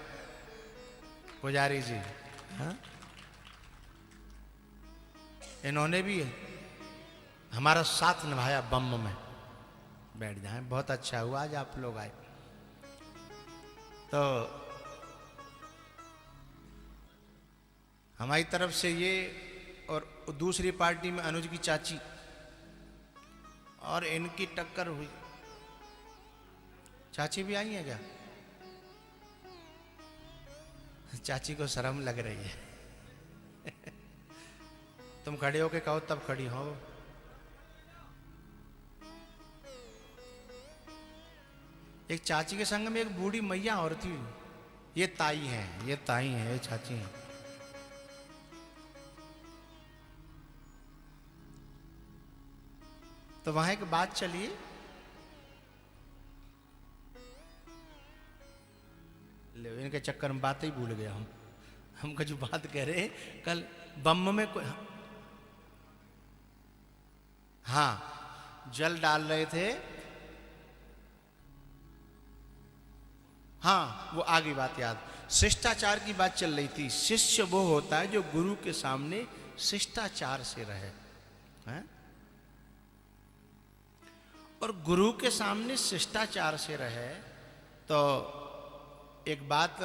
पुजारी जी। हाँ इन्होंने भी हमारा साथ निभाया बम में। बैठ जाए, बहुत अच्छा हुआ आज आप लोग आए। तो हमारी तरफ से ये, और दूसरी पार्टी में अनुज की चाची, और इनकी टक्कर हुई। चाची भी आई है क्या? चाची को शर्म लग रही है। तुम खड़े होके कहो तब खड़ी हो। एक चाची के संग में एक बूढ़ी मैया और थी। ये ताई है, ये ताई है, ये चाची है। तो वहां एक बात चली, ले इनके चक्कर में बात ही भूल गया हम। हमको जो बात कह रहे कल बम में कोई, हाँ जल डाल रहे थे। हाँ वो आगे बात याद, शिष्टाचार की बात चल रही थी। शिष्य वो होता है जो गुरु के सामने शिष्टाचार से रहे, हैं? और गुरु के सामने शिष्टाचार से रहे। तो एक बात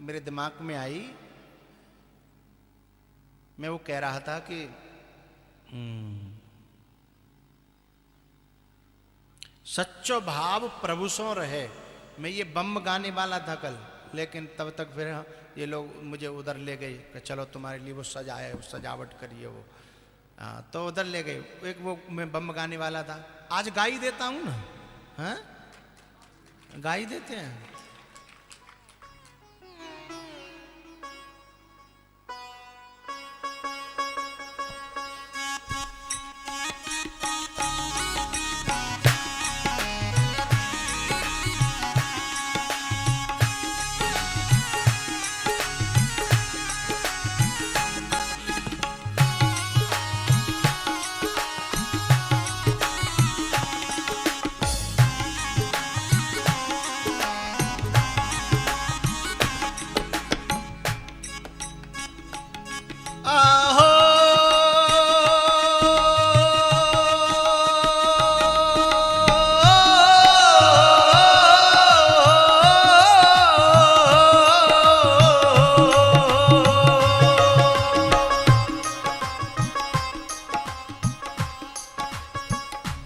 मेरे दिमाग में आई, मैं वो कह रहा था कि सच्चो भाव प्रभु सो रहे। मैं ये बम गाने वाला था कल, लेकिन तब तक फिर ये लोग मुझे उधर ले गए कि चलो तुम्हारे लिए वो सजाए, सजावट करिए वो। तो उधर ले गए। एक वो मैं बम गाने वाला था, आज गा ही देता हूँ ना। हाँ गा ही देते हैं।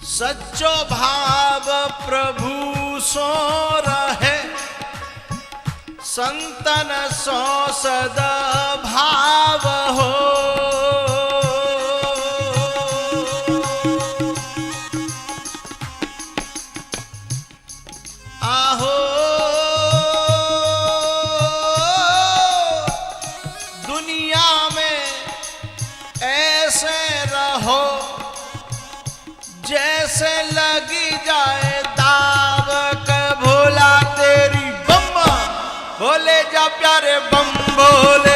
सच्चो भाव प्रभु सो रहे, संतन सो सदा भाव हो। आहो दुनिया में ऐसे रहो जैसे लगी जाए दाव। क भोला तेरी बम बोले जा प्यारे बम बोले।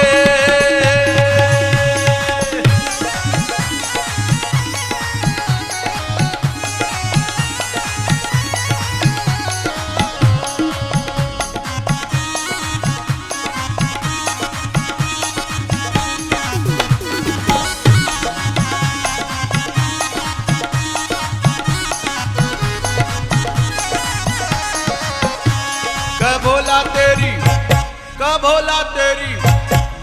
भोला तेरी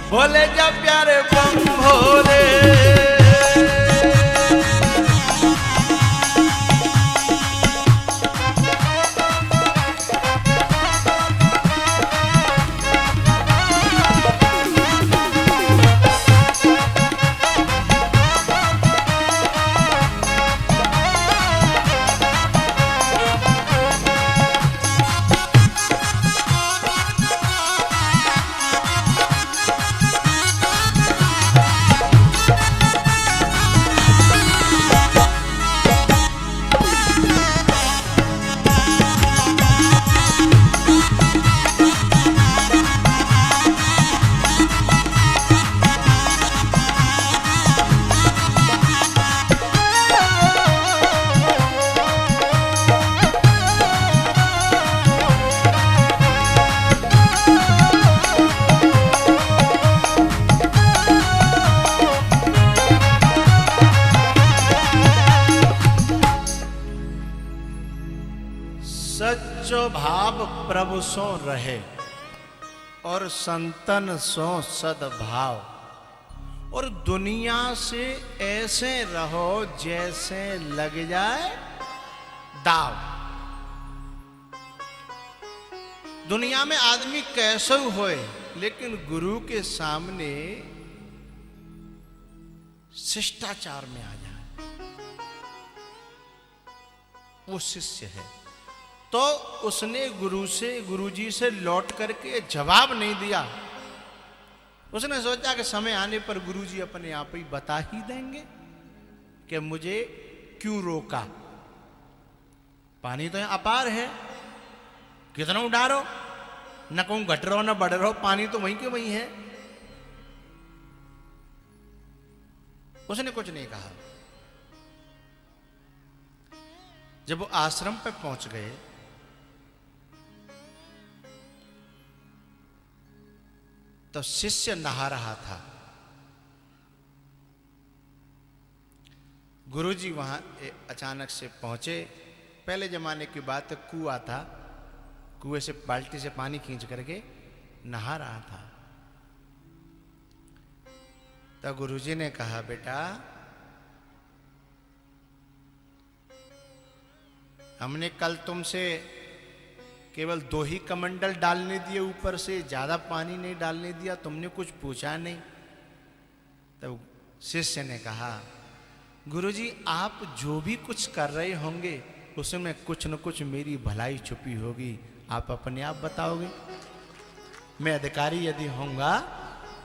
भोले जा प्यारे बम भोले। सच्चो भाव प्रभु सो रहे। और संतन सो सद्भाव, और दुनिया से ऐसे रहो जैसे लग जाए दाव। दुनिया में आदमी कैसे होए, लेकिन गुरु के सामने शिष्टाचार में आ जाए, वो शिष्य है। तो उसने गुरुजी से लौट करके जवाब नहीं दिया। उसने सोचा कि समय आने पर गुरुजी अपने आप ही बता ही देंगे कि मुझे क्यों रोका। पानी तो यहाँ अपार है, कितना उडारो, न कहूं घट रहो न बढ़ रहो, पानी तो वहीं के वहीं है। उसने कुछ नहीं कहा। जब वो आश्रम पे पहुंच गए तो शिष्य नहा रहा था। गुरुजी वहां अचानक से पहुंचे। पहले जमाने की बात है, कुआं था, कुएं से बाल्टी से पानी खींच करके नहा रहा था। तो गुरुजी ने कहा, बेटा हमने कल तुमसे केवल 2 ही कमंडल डालने दिए, ऊपर से ज्यादा पानी नहीं डालने दिया, तुमने कुछ पूछा नहीं। तब शिष्य ने कहा, गुरुजी आप जो भी कुछ कर रहे होंगे उसमें कुछ न कुछ मेरी भलाई छुपी होगी, आप अपने आप बताओगे। मैं अधिकारी यदि होऊंगा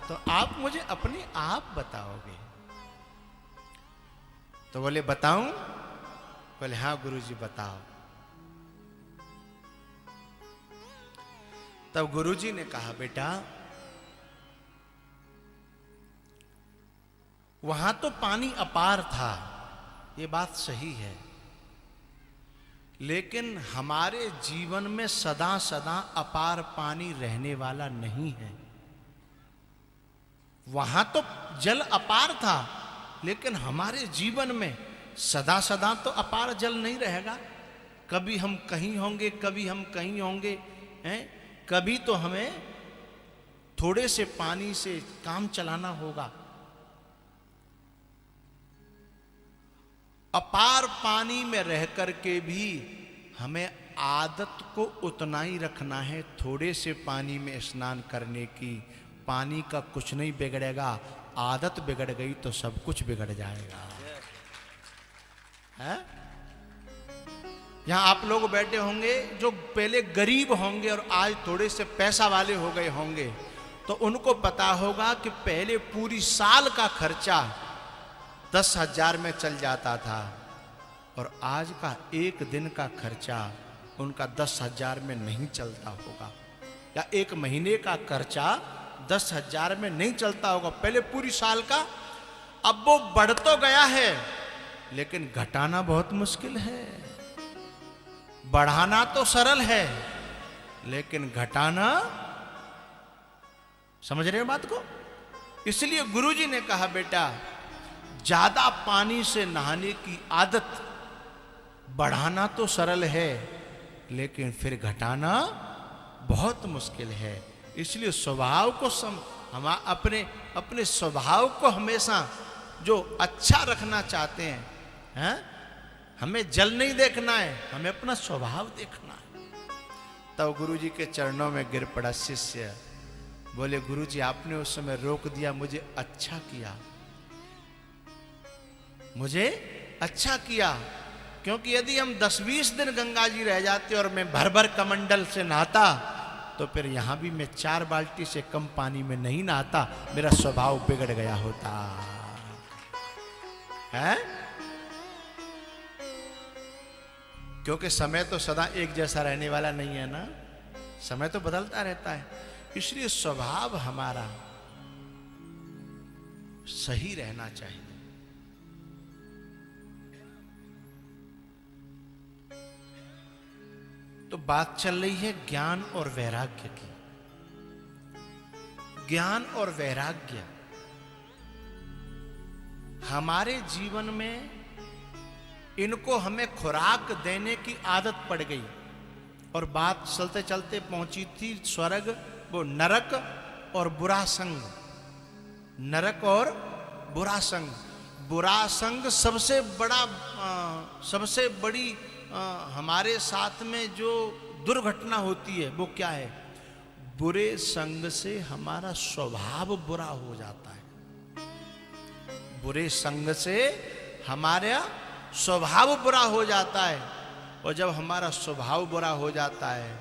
तो आप मुझे अपने आप बताओगे। तो बोले बताऊं? बोले हाँ गुरुजी बताओ। तब गुरुजी ने कहा, बेटा वहां तो पानी अपार था, ये बात सही है, लेकिन हमारे जीवन में सदा सदा अपार पानी रहने वाला नहीं है। वहां तो जल अपार था, लेकिन हमारे जीवन में सदा सदा तो अपार जल नहीं रहेगा। कभी हम कहीं होंगे, कभी हम कहीं होंगे, हैं? कभी तो हमें थोड़े से पानी से काम चलाना होगा। अपार पानी में रह करके भी हमें आदत को उतना ही रखना है, थोड़े से पानी में स्नान करने की। पानी का कुछ नहीं बिगड़ेगा, आदत बिगड़ गई तो सब कुछ बिगड़ जाएगा। है? यहां आप लोग बैठे होंगे जो पहले गरीब होंगे और आज थोड़े से पैसा वाले हो गए होंगे, तो उनको पता होगा कि पहले पूरी साल का खर्चा 10,000 में चल जाता था और आज का एक दिन का खर्चा उनका 10,000 में नहीं चलता होगा, या एक महीने का खर्चा 10,000 में नहीं चलता होगा, पहले पूरी साल का। अब वो बढ़ तो गया है, लेकिन घटाना बहुत मुश्किल है। बढ़ाना तो सरल है, लेकिन घटाना, समझ रहे हो बात को? इसलिए गुरुजी ने कहा, बेटा ज्यादा पानी से नहाने की आदत बढ़ाना तो सरल है, लेकिन फिर घटाना बहुत मुश्किल है। इसलिए स्वभाव को हम अपने स्वभाव को हमेशा जो अच्छा रखना चाहते हैं, हमें जल नहीं देखना है, हमें अपना स्वभाव देखना है। तब गुरुजी के चरणों में गिर पड़ा शिष्य। बोले, गुरुजी आपने उस समय रोक दिया, मुझे अच्छा किया, मुझे अच्छा किया। क्योंकि यदि हम 10-20 दिन गंगा जी रह जाते और मैं भर भर कमंडल से नहाता, तो फिर यहां भी मैं 4 बाल्टी से कम पानी में नहीं नहाता, मेरा स्वभाव बिगड़ गया होता है। क्योंकि समय तो सदा एक जैसा रहने वाला नहीं है ना, समय तो बदलता रहता है। इसलिए स्वभाव हमारा सही रहना चाहिए। तो बात चल रही है ज्ञान और वैराग्य की। ज्ञान और वैराग्य हमारे जीवन में, इनको हमें खुराक देने की आदत पड़ गई और बात चलते चलते पहुंची थी स्वर्ग वो नरक और बुरा संग, नरक और बुरा संग। बुरा संग सबसे बड़ा सबसे बड़ी हमारे साथ में जो दुर्घटना होती है वो क्या है? बुरे संग से हमारा स्वभाव बुरा हो जाता है। बुरे संग से हमारा स्वभाव बुरा हो जाता है, और जब हमारा स्वभाव बुरा हो जाता है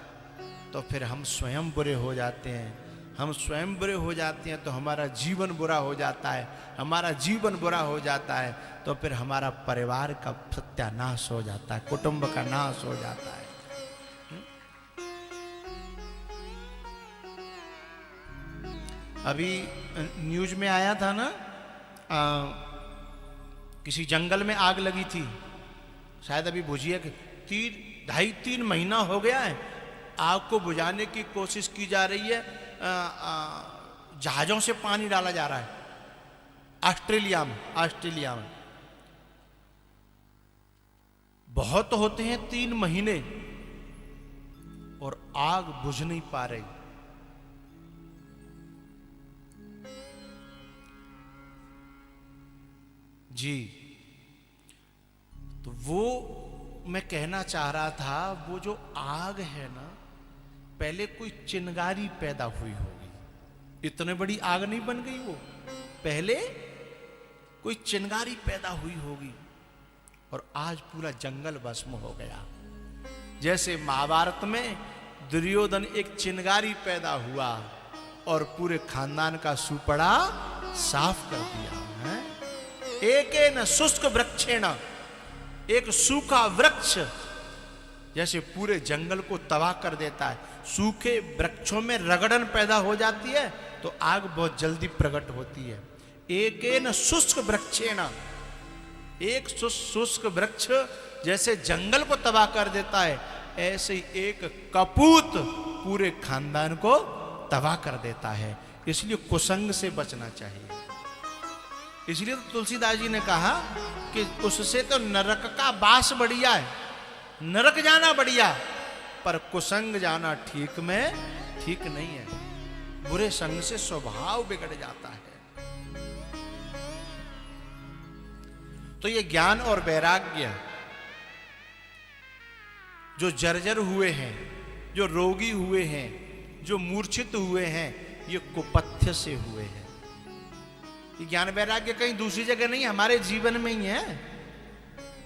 तो फिर हम स्वयं बुरे हो जाते हैं। हम स्वयं बुरे हो जाते हैं तो हमारा जीवन बुरा हो जाता है। हमारा जीवन बुरा हो जाता है तो फिर हमारा परिवार का सत्यानाश हो जाता है, कुटुंब का नाश हो जाता है। अभी न्यूज में आया था ना, किसी जंगल में आग लगी थी, शायद अभी बुझिए कि 2.5-3 महीना हो गया है, आग को बुझाने की कोशिश की जा रही है। जहाजों से पानी डाला जा रहा है ऑस्ट्रेलिया में। बहुत होते हैं 3 महीने और आग बुझ नहीं पा रही। जी, तो वो मैं कहना चाह रहा था, वो जो आग है ना, पहले कोई चिंगारी पैदा हुई होगी, इतने बड़ी आग नहीं बन गई वो। पहले कोई चिंगारी पैदा हुई होगी और आज पूरा जंगल भस्म हो गया। जैसे महाभारत में दुर्योधन एक चिंगारी पैदा हुआ और पूरे खानदान का सुपड़ा साफ कर दिया है। एकेन शुष्क वृक्षेण, एक सूखा वृक्ष जैसे पूरे जंगल को तबाह कर देता है। सूखे वृक्षों में रगड़न पैदा हो जाती है तो आग बहुत जल्दी प्रकट होती है। एकेन शुष्क वृक्षेण, एक शुष्क वृक्ष जैसे जंगल को तबाह कर देता है, ऐसे ही एक कपूत पूरे खानदान को तबाह कर देता है। इसलिए कुसंग से बचना चाहिए। इसलिए तो तुलसीदास जी ने कहा कि उससे तो नरक का वास बढ़िया है, नरक जाना बढ़िया, पर कुसंग जाना ठीक नहीं है। बुरे संग से स्वभाव बिगड़ जाता है। तो ये ज्ञान और वैराग्य जो जर्जर हुए हैं, जो रोगी हुए हैं, जो मूर्छित हुए हैं, ये कुपथ्य से हुए हैं। ये ज्ञान वैराग्य कहीं दूसरी जगह नहीं, हमारे जीवन में ही है।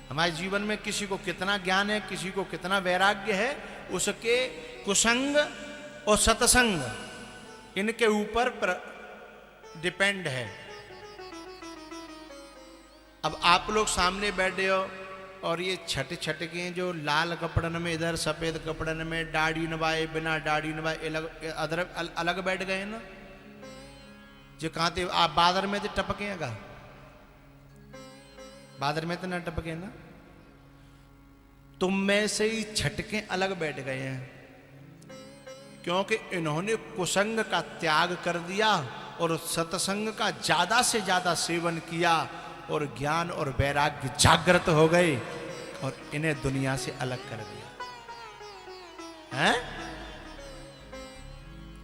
हमारे जीवन में किसी को कितना ज्ञान है, किसी को कितना वैराग्य है, उसके कुसंग और सत्संग इनके ऊपर डिपेंड है। अब आप लोग सामने बैठे हो और ये छट के जो लाल कपड़न में, इधर सफेद कपड़न में, दाढ़ी नवाए बिना दाढ़ी नवाए अलग बैठ गए ना, जो कहते आप बादर में तो टपकेगा, बादर में तो ना टपके ना, तुम में से ही छटके अलग बैठ गए हैं, क्योंकि इन्होंने कुसंग का त्याग कर दिया और सत्संग का ज्यादा से ज्यादा सेवन किया और ज्ञान और वैराग्य जागृत हो गए और इन्हें दुनिया से अलग कर दिया है।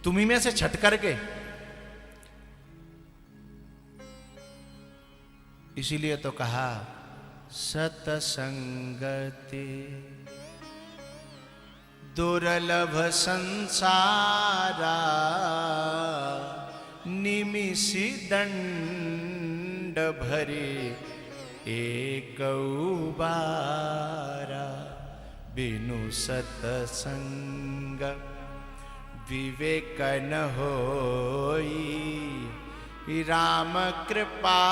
तुम्ही में से छट करके, इसीलिए तो कहा सतसंगति दुर्लभ संसारा, निमिषि दंड भरे एक बारा, बिनु सतसंग विवेक न होई, राम कृपा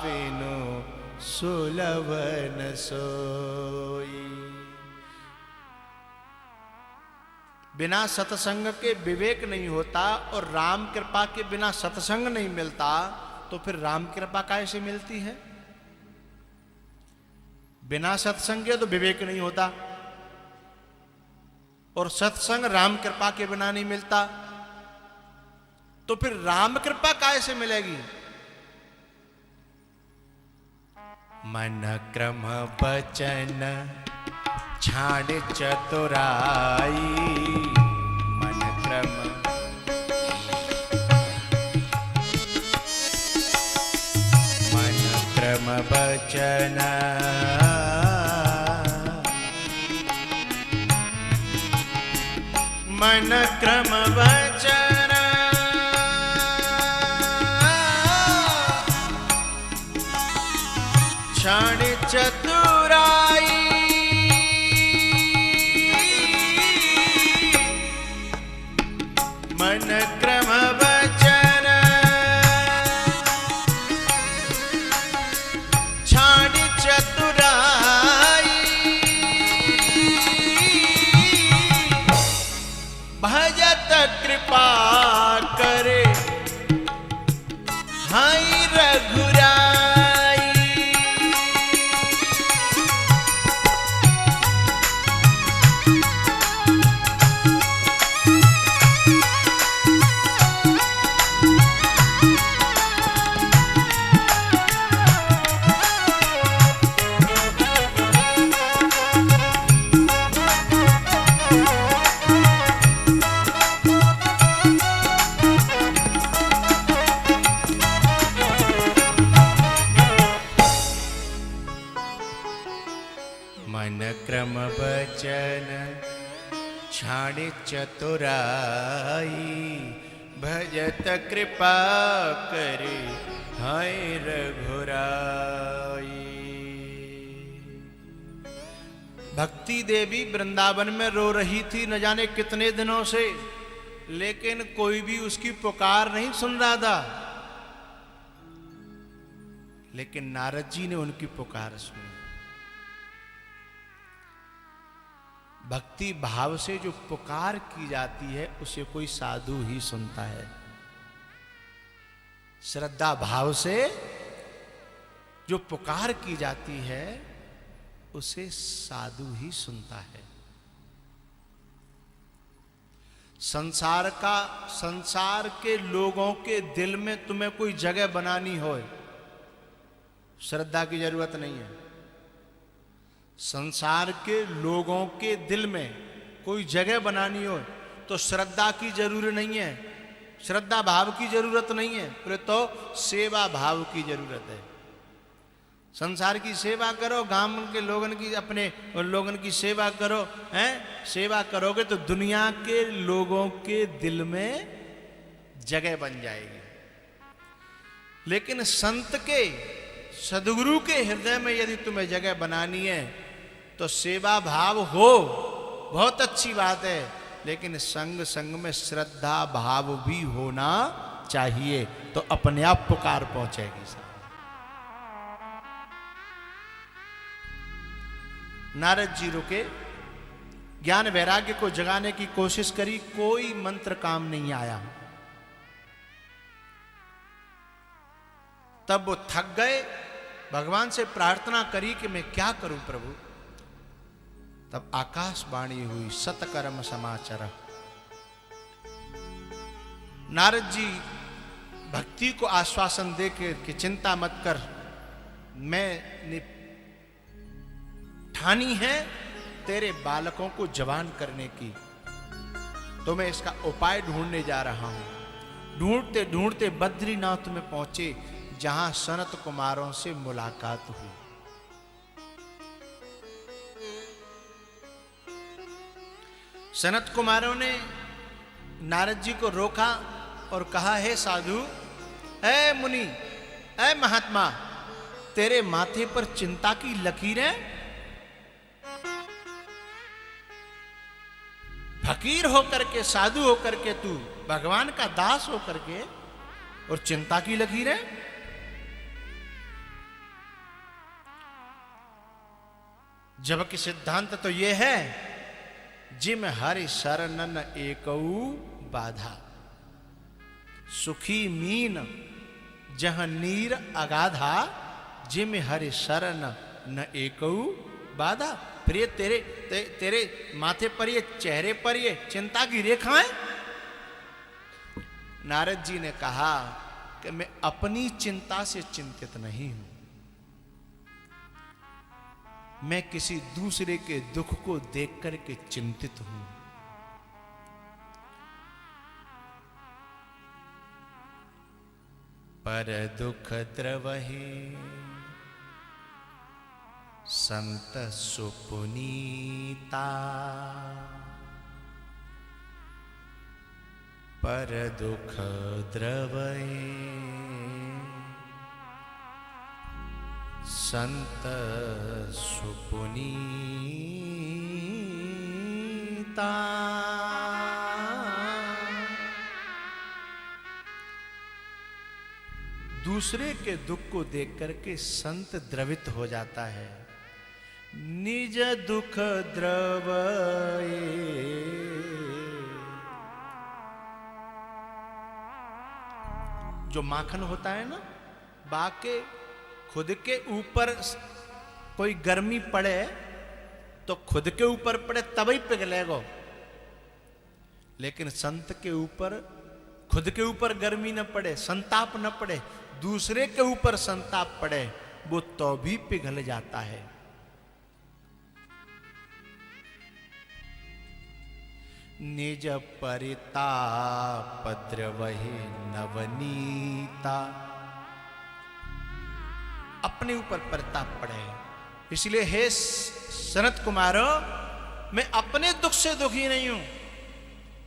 बिनु सुलभ न सोई। बिना सत्संग के विवेक नहीं होता और राम कृपा के बिना सत्संग नहीं मिलता, तो फिर राम कृपा कैसे मिलती है? बिना सत्संग के तो विवेक नहीं होता और सत्संग राम कृपा के बिना नहीं मिलता, तो फिर राम कृपा कैसे मिलेगी? मन क्रम बचन छाड़ चतुराई, मन क्रम क्रम वचन मन क्रम वचन क्षण चतुराई मन क्रम वचन क्षण चतुराई भजत कृपा करे हाय रघुराई मन क्रम वचन क्षण चतुराई भजत कृपा करे हाय रघुराई। भक्ति देवी वृंदावन में रो रही थी न जाने कितने दिनों से, लेकिन कोई भी उसकी पुकार नहीं सुन रहा था। लेकिन नारद जी ने उनकी पुकार सुनी। भक्ति भाव से जो पुकार की जाती है उसे कोई साधु ही सुनता है। श्रद्धा भाव से जो पुकार की जाती है उसे साधु ही सुनता है। संसार के लोगों के दिल में तुम्हें कोई जगह बनानी हो, श्रद्धा की जरूरत नहीं है। संसार के लोगों के दिल में कोई जगह बनानी हो तो श्रद्धा की जरूरत नहीं है, श्रद्धा भाव की जरूरत नहीं है, फिर तो सेवा भाव की जरूरत है। संसार की सेवा करो, गांव के लोगन की, अपने लोगन की सेवा करो, हैं? सेवा करोगे तो दुनिया के लोगों के दिल में जगह बन जाएगी। लेकिन संत के, सदगुरु के हृदय में यदि तुम्हें जगह बनानी है तो सेवा भाव हो, बहुत अच्छी बात है, लेकिन संग संग में श्रद्धा भाव भी होना चाहिए, तो अपने आप पुकार पहुंचेगी। नारद जी रुके, ज्ञान वैराग्य को जगाने की कोशिश करी, कोई मंत्र काम नहीं आया। तब वो थक गए, भगवान से प्रार्थना करी कि मैं क्या करूं प्रभु। तब आकाशवाणी हुई, सतकर्म समाचार। नारद जी भक्ति को आश्वासन देकर कि चिंता मत कर, मैंने ठानी है तेरे बालकों को जवान करने की, तो मैं इसका उपाय ढूंढने जा रहा हूं। ढूंढते ढूंढते बद्रीनाथ में पहुंचे, जहां सनत कुमारों से मुलाकात हुई। सनत कुमारों ने नारद जी को रोका और कहा, हे साधु, ऐ मुनि, ऐ महात्मा, तेरे माथे पर चिंता की लकीरें, फकीर होकर के, साधु होकर के, तू भगवान का दास होकर के, और चिंता की लकीरें। जबकि सिद्धांत तो यह है, जिम हरि शरणन एकऊ बाधा, सुखी मीन जह नीर अगाधा, जिम हरि शरण न एकऊ बाधा। प्रिय, तेरे माथे पर ये, चेहरे पर ये चिंता की रेखाएं। नारद जी ने कहा कि मैं अपनी चिंता से चिंतित नहीं हूं, मैं किसी दूसरे के दुख को देख करके चिंतित हूं। पर दुख द्रवहि संत सुपुनीता पर दुख द्रवये संत सुपुनीता। दूसरे के दुख को देख करके संत द्रवित हो जाता है। निज दुख द्रवये, जो माखन होता है ना, बाके खुद के ऊपर कोई गर्मी पड़े तो खुद के ऊपर पड़े तभी पिघलेगा, लेकिन संत के ऊपर खुद के ऊपर गर्मी न पड़े, संताप न पड़े, दूसरे के ऊपर संताप पड़े, वो तो भी पिघल जाता है। निज परिताप द्रवहि नवनीता, अपने ऊपर परिताप पड़े। इसलिए हे सनत कुमारो, मैं अपने दुख से दुखी नहीं हूं,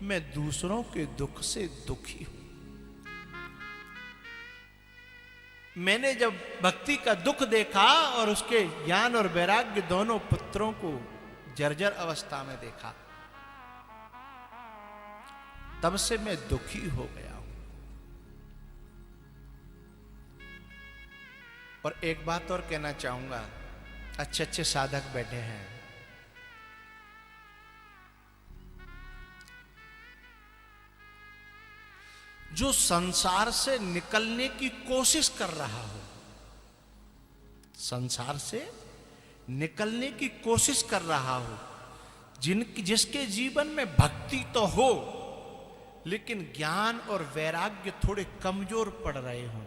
मैं दूसरों के दुख से दुखी हूं। मैंने जब भक्ति का दुख देखा और उसके ज्ञान और वैराग्य दोनों पुत्रों को जर्जर अवस्था में देखा, तब से मैं दुखी हो गया हूं। और एक बात और कहना चाहूंगा, अच्छे अच्छे साधक बैठे हैं, जो संसार से निकलने की कोशिश कर रहा हो, संसार से निकलने की कोशिश कर रहा हो, जिसके जीवन में भक्ति तो हो लेकिन ज्ञान और वैराग्य थोड़े कमजोर पड़ रहे हों।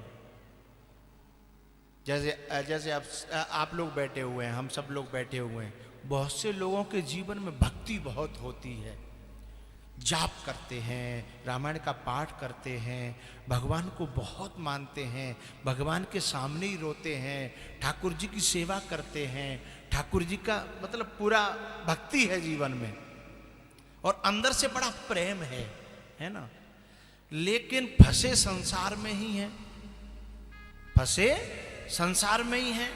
जैसे आप लोग बैठे हुए हैं, हम सब लोग बैठे हुए हैं, बहुत से लोगों के जीवन में भक्ति बहुत होती है, जाप करते हैं, रामायण का पाठ करते हैं, भगवान को बहुत मानते हैं, भगवान के सामने ही रोते हैं, ठाकुर जी की सेवा करते हैं, ठाकुर जी का मतलब पूरा भक्ति है जीवन में, और अंदर से बड़ा प्रेम है ना, लेकिन फंसे संसार में ही हैं, फंसे संसार में ही हैं।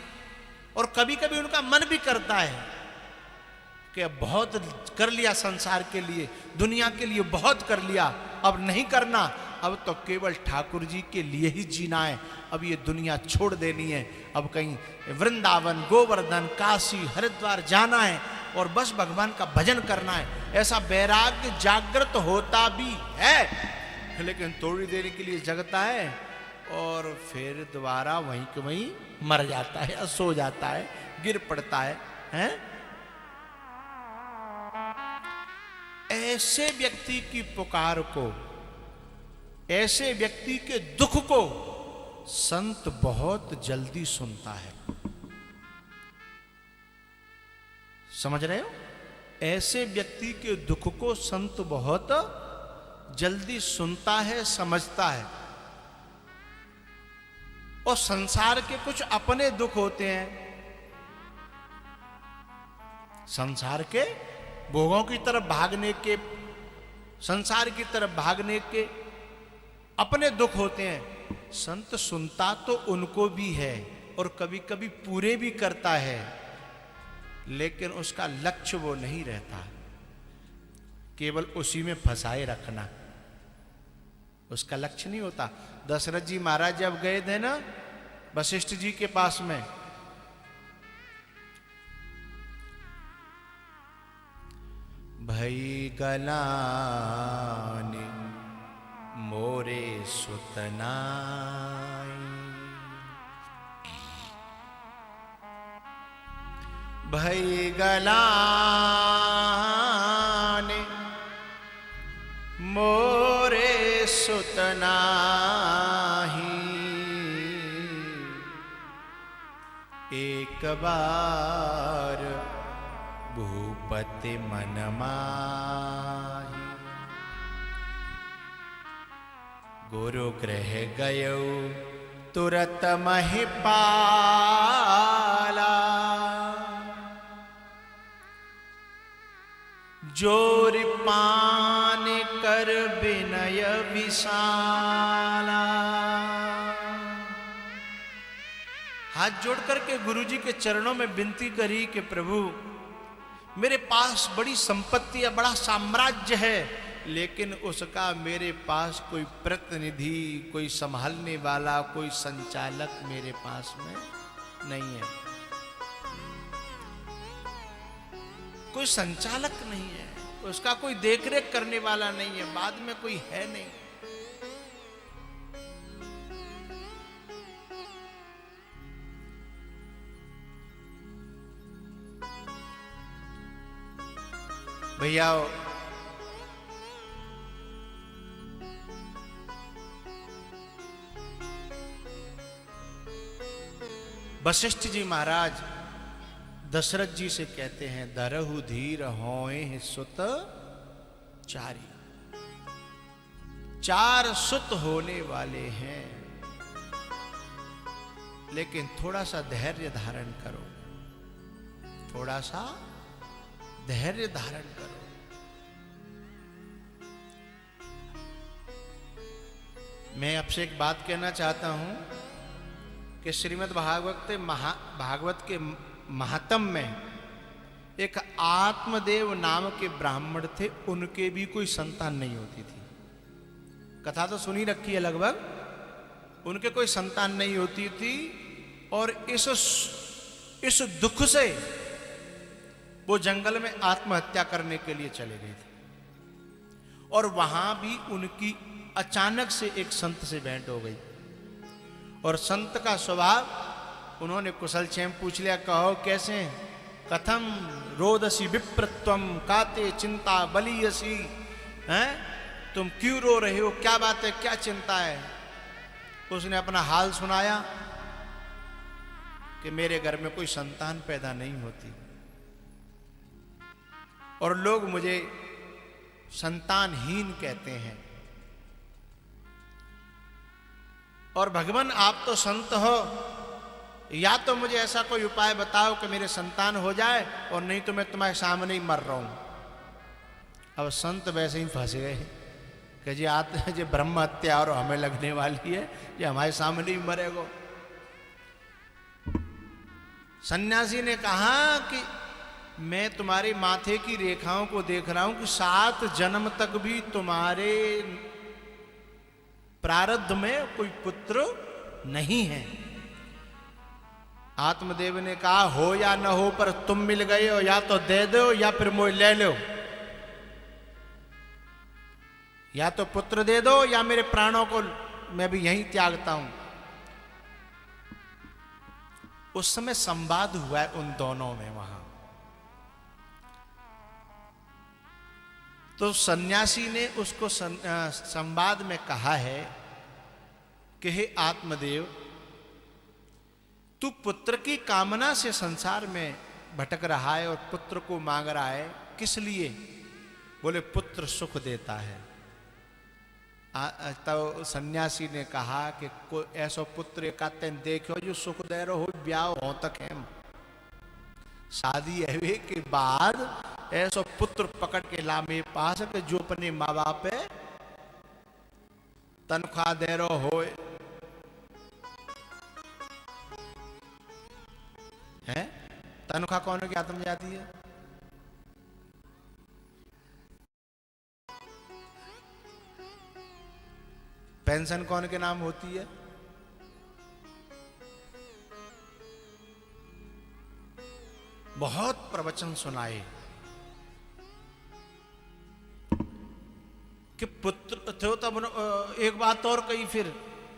और कभी कभी उनका मन भी करता है कि अब बहुत कर लिया संसार के लिए, दुनिया के लिए बहुत कर लिया, अब नहीं करना, अब तो केवल ठाकुर जी के लिए ही जीना है, अब ये दुनिया छोड़ देनी है, अब कहीं वृंदावन, गोवर्धन, काशी, हरिद्वार जाना है और बस भगवान का भजन करना है। ऐसा वैराग्य जागृत होता भी है, लेकिन थोड़ी देर के लिए जगता है और फिर दोबारा वहीं के वहीं मर जाता है, सो जाता है, गिर पड़ता है, हैं? ऐसे व्यक्ति की पुकार को, ऐसे व्यक्ति के दुख को संत बहुत जल्दी सुनता है। समझ रहे हो? ऐसे व्यक्ति के दुख को संत बहुत जल्दी सुनता है, समझता है। और संसार के कुछ अपने दुख होते हैं, संसार के भोगों की तरफ भागने के, संसार की तरफ भागने के अपने दुख होते हैं। संत सुनता तो उनको भी है और कभी कभी पूरे भी करता है, लेकिन उसका लक्ष्य वो नहीं रहता, केवल उसी में फंसाए रखना उसका लक्ष्य नहीं होता। दशरथ जी महाराज जब गए थे ना वशिष्ठ जी के पास में, भई गलानि मोरे सुतनाई, भई गलानि मोरे सुतनाही, एक बार भूपति मन माही, गुरु गृह गयो तुरत महिपाला, जोर पान कर विनय विशाला। हाथ जोड़ करके गुरुजी के चरणों में विनती करी कि प्रभु मेरे पास बड़ी संपत्ति है, बड़ा साम्राज्य है, लेकिन उसका मेरे पास कोई प्रतिनिधि, कोई संभालने वाला, कोई संचालक मेरे पास में नहीं है। कोई संचालक नहीं है, उसका कोई देखरेख करने वाला नहीं है, बाद में कोई है नहीं। भैया वशिष्ठ जी महाराज दशरथ जी से कहते हैं, दरहु धीर होए सुत चारी। 4 सुत होने वाले हैं, लेकिन थोड़ा सा धैर्य धारण करो, थोड़ा सा धैर्य धारण करो। मैं आपसे एक बात कहना चाहता हूं कि श्रीमद् भागवत के महात्म में एक आत्मदेव नाम के ब्राह्मण थे, उनके भी कोई संतान नहीं होती थी। कथा तो सुनी रखी है लगभग। उनके कोई संतान नहीं होती थी और इस दुख से वो जंगल में आत्महत्या करने के लिए चले गए थे। और वहां भी उनकी अचानक से एक संत से भेंट हो गई। और संत का स्वभाव, उन्होंने कुशल क्षेम पूछ लिया, कहो कैसे हैं? कथम रोदसी विप्रत्वम काते चिंता बलियसी। हैं, तुम क्यों रो रहे हो, क्या बात है, क्या चिंता है? उसने अपना हाल सुनाया कि मेरे घर में कोई संतान पैदा नहीं होती और लोग मुझे संतानहीन कहते हैं। और भगवान आप तो संत हो, या तो मुझे ऐसा कोई उपाय बताओ कि मेरे संतान हो जाए, और नहीं तो मैं तुम्हारे सामने ही मर रहा हूं। अब संत वैसे ही फंस गए कि जी आते जी ब्रह्म हत्या और हमें लगने वाली है, ये हमारे सामने ही मरेगो। सन्यासी ने कहा कि मैं तुम्हारे माथे की रेखाओं को देख रहा हूं कि 7 जन्म तक भी तुम्हारे प्रारब्ध में कोई पुत्र नहीं है। आत्मदेव ने कहा, हो या न हो पर तुम मिल गए हो, या तो दे दो या फिर मोह ले लो। या तो पुत्र दे दो या मेरे प्राणों को मैं भी यहीं त्यागता हूं। उस समय संवाद हुआ है उन दोनों में वहां। तो सन्यासी ने उसको संवाद में कहा है कि हे आत्मदेव, तू पुत्र की कामना से संसार में भटक रहा है और पुत्र को मांग रहा है, किस लिए? बोले पुत्र सुख देता है। तो सन्यासी ने कहा कि कोई ऐसा पुत्र एकातें देखो जो सुख दे रहो, ब्याह हो तक है, शादी है के बाद ऐसा पुत्र पकड़ के ला मेरे पास कि जो अपने माँ बाप है तनख्वाह दे रहो हो है। तनख्वाह कौन की आत्म जाती है? पेंशन कौन के नाम होती है? बहुत प्रवचन सुनाए कि पुत्र थे। तब एक बात और कही फिर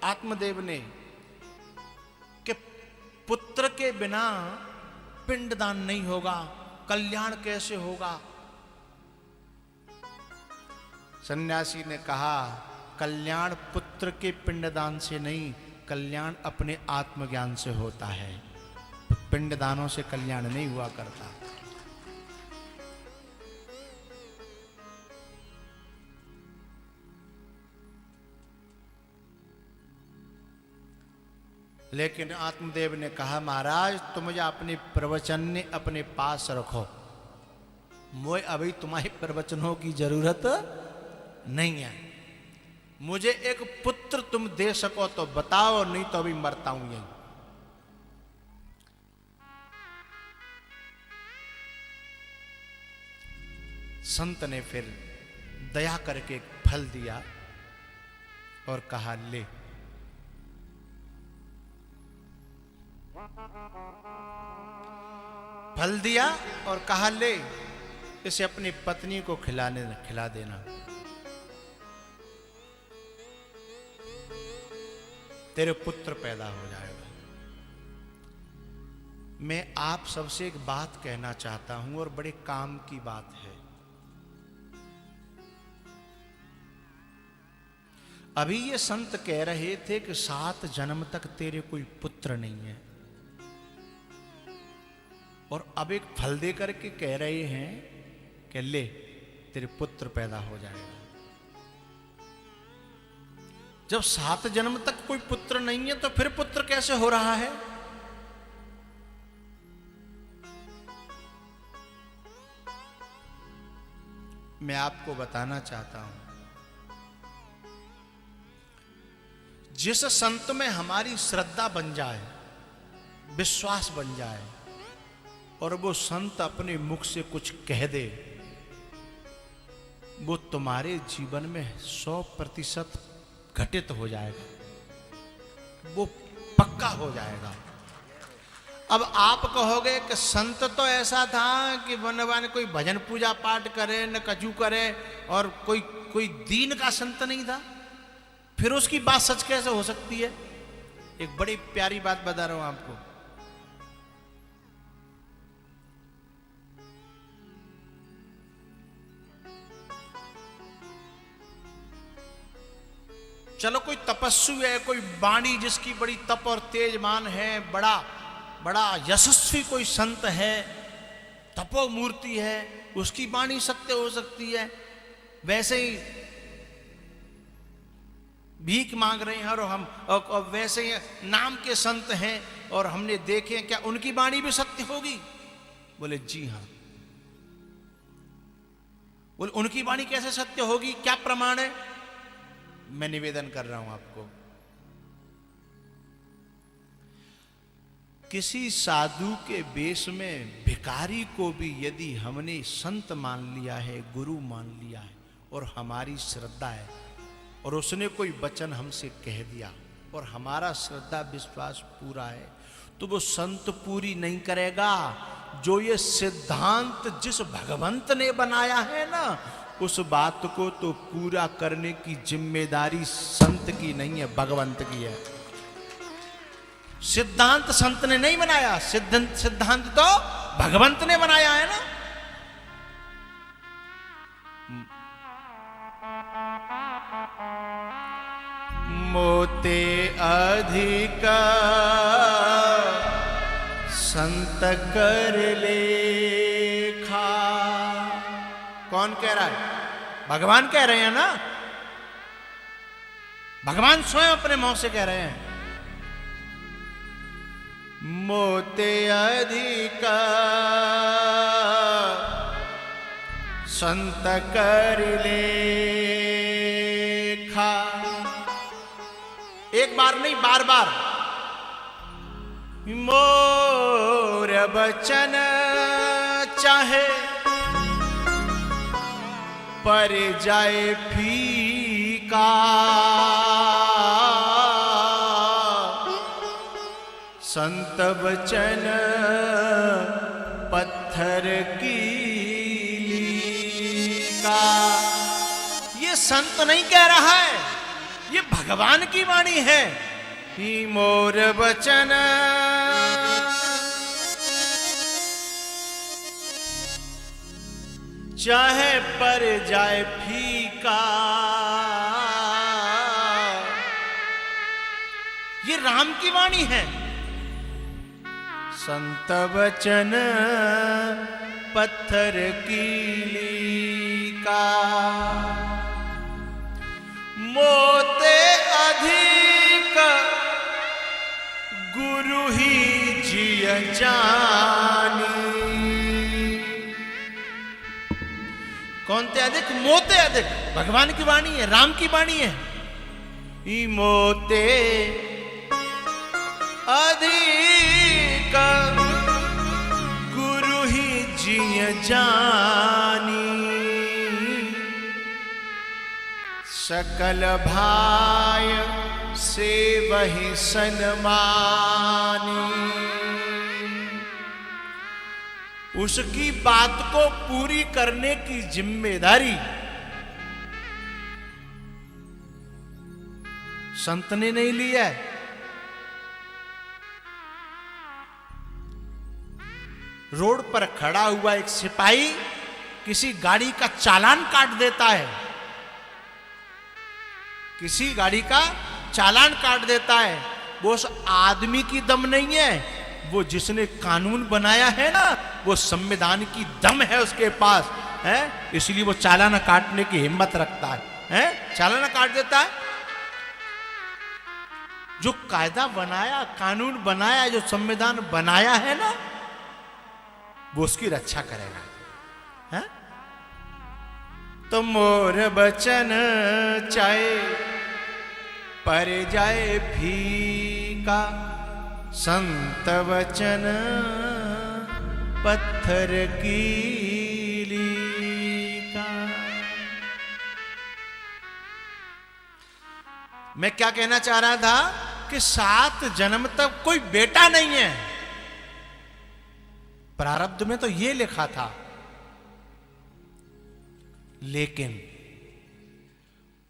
आत्मदेव ने कि पुत्र के बिना पिंडदान नहीं होगा, कल्याण कैसे होगा? सन्यासी ने कहा, कल्याण पुत्र के पिंडदान से नहीं, कल्याण अपने आत्मज्ञान से होता है। पिंडदानों से कल्याण नहीं हुआ करता। लेकिन आत्मदेव ने कहा, महाराज तुम मुझे अपने प्रवचन ने अपने पास रखो, मोए अभी तुम्हारे प्रवचनों की जरूरत नहीं है। मुझे एक पुत्र तुम दे सको तो बताओ, नहीं तो अभी मरता हूं यहीं। संत ने फिर दया करके एक फल दिया और कहा ले। फल दिया और कहा ले, इसे अपनी पत्नी को खिला देना। तेरे पुत्र पैदा हो जाएगा। मैं आप सबसे एक बात कहना चाहता हूं और बड़े काम की बात है। अभी ये संत कह रहे थे कि 7 जन्म तक तेरे कोई पुत्र नहीं है, और अब एक फल दे करके कह रहे हैं कि ले तेरे पुत्र पैदा हो जाएगा। जब 7 जन्म तक कोई पुत्र नहीं है तो फिर पुत्र कैसे हो रहा है? मैं आपको बताना चाहता हूं, जिस संत में हमारी श्रद्धा बन जाए, विश्वास बन जाए, और वो संत अपने मुख से कुछ कह दे, वो तुम्हारे जीवन में 100% घटित हो जाएगा, वो पक्का हो जाएगा। अब आप कहोगे कि संत तो ऐसा था कि वन कोई भजन पूजा पाठ करे न कजू करे, और कोई दीन का संत नहीं था, फिर उसकी बात सच कैसे हो सकती है? एक बड़ी प्यारी बात बता रहा हूं आपको। चलो कोई तपस्वी है, कोई वाणी जिसकी बड़ी तप और तेजमान है, बड़ा यशस्वी कोई संत है, तपो मूर्ति है, उसकी वाणी सत्य हो सकती है। वैसे ही भीख मांग रहे हैं और हम और वैसे ही नाम के संत हैं और हमने देखे, क्या उनकी वाणी भी सत्य होगी? बोले जी हां। बोले उनकी वाणी कैसे सत्य होगी, क्या प्रमाण है? मैं निवेदन कर रहा हूं आपको। किसी साधु के वेश में भिखारी को भी यदि हमने संत मान लिया है, गुरु मान लिया है, और हमारी श्रद्धा है, और उसने कोई वचन हमसे कह दिया और हमारा श्रद्धा विश्वास पूरा है, तो वो संत पूरी नहीं करेगा। जो ये सिद्धांत जिस भगवंत ने बनाया है ना, उस बात को तो पूरा करने की जिम्मेदारी संत की नहीं है, भगवंत की है। सिद्धांत संत ने नहीं बनाया, सिद्धांत तो भगवंत ने बनाया है ना। मोते अधिक संत कर लेखा। कौन कह रहा है? भगवान कह रहे हैं ना, भगवान स्वयं अपने मुंह से कह रहे हैं। मोते अधिक संत कर लेखा। एक बार नहीं, बार बार। मोर बचन चाहे पर जाए फीका, संत बचन पत्थर की लीका। ये संत नहीं कह रहा है, ये भगवान की वाणी है। ही मोर बचन चाहे पर जाए फीका, ये राम की वाणी है। संत वचन पत्थर की लीका। मोते अधिक गुरु ही जिय जानी, कौनते अधिक? मोते अधिक। भगवान की वाणी है, राम की वाणी है। ई मोते अधिक गुरु ही जिय जानी, सकल भाय से वही सन्मानी। उसकी बात को पूरी करने की जिम्मेदारी संत ने नहीं लिया है। रोड पर खड़ा हुआ एक सिपाही किसी गाड़ी का चालान काट देता है, किसी गाड़ी का चालान काट देता है, वो उस आदमी की दम नहीं है, वो जिसने कानून बनाया है ना, वो संविधान की दम है उसके पास है, इसलिए वो चालान काटने की हिम्मत रखता है, चालान काट देता है। जो कायदा बनाया, कानून बनाया, जो संविधान बनाया है ना, वो उसकी रक्षा करेगा। है? तो मोर बचन चाहे पर जाए फीका, संत वचन पत्थर की लीका। मैं क्या कहना चाह रहा था कि 7 जन्म तक कोई बेटा नहीं है। प्रारब्ध में तो ये लिखा था, लेकिन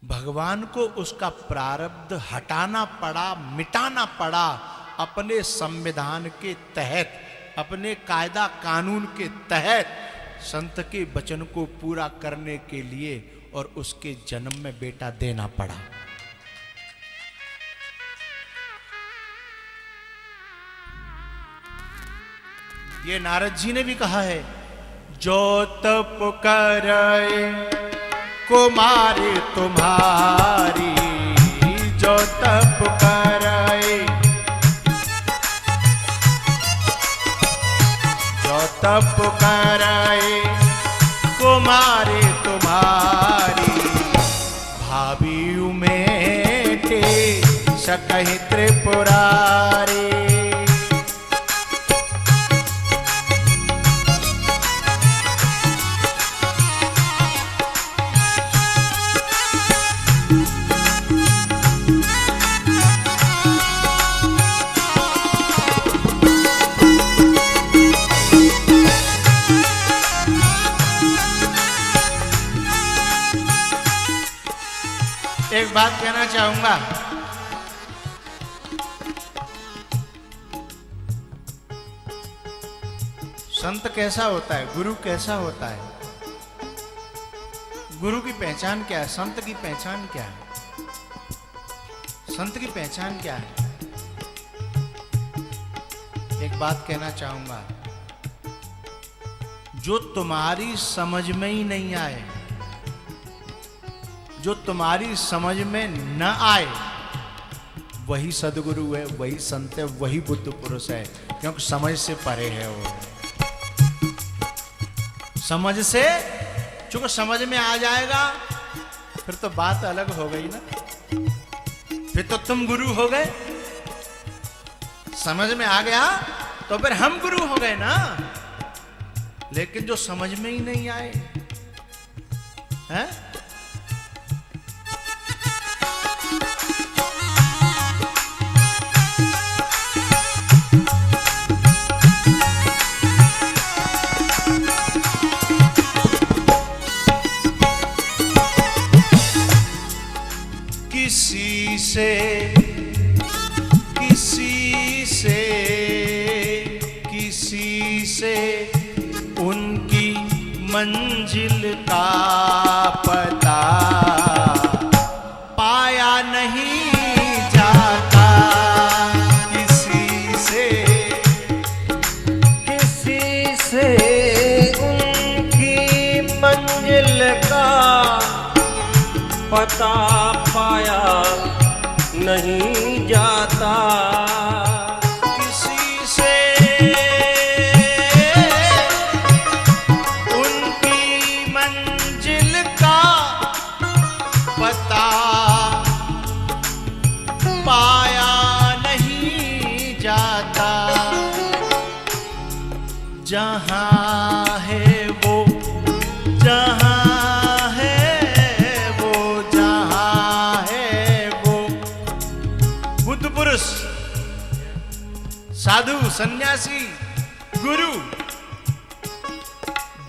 भगवान को उसका प्रारब्ध हटाना पड़ा, मिटाना पड़ा, अपने संविधान के तहत, अपने कायदा कानून के तहत संत के वचन को पूरा करने के लिए, और उसके जन्म में बेटा देना पड़ा। ये नारद जी ने भी कहा है, जो तप करे कुमारी तुम्हारी, जो तप करे, जो तप करे कुमारी तुम्हारी, भाभी उमेटे सकहि त्रिपुरारी। एक बात कहना चाहूंगा, संत कैसा होता है, गुरु कैसा होता है, गुरु की पहचान क्या है, संत की पहचान क्या है, संत की पहचान क्या है। एक बात कहना चाहूंगा, जो तुम्हारी समझ में ही नहीं आए, जो तुम्हारी समझ में न आए, वही सदगुरु है, वही संत है, वही बुद्ध पुरुष है, क्योंकि समझ से परे है वो। समझ से, चूंकि समझ में आ जाएगा फिर तो बात अलग हो गई ना, फिर तो तुम गुरु हो गए। समझ में आ गया तो फिर हम गुरु हो गए ना। लेकिन जो समझ में ही नहीं आए हैं, किसी से उनकी मंजिल का पता पाया नहीं जाता, किसी से उनकी मंजिल का पता पाया नहीं जाता, किसी से उनकी मंजिल जहाँ है वो, जहाँ है वो, जहाँ है वो। बुद्ध पुरुष, साधु, सन्यासी, गुरु,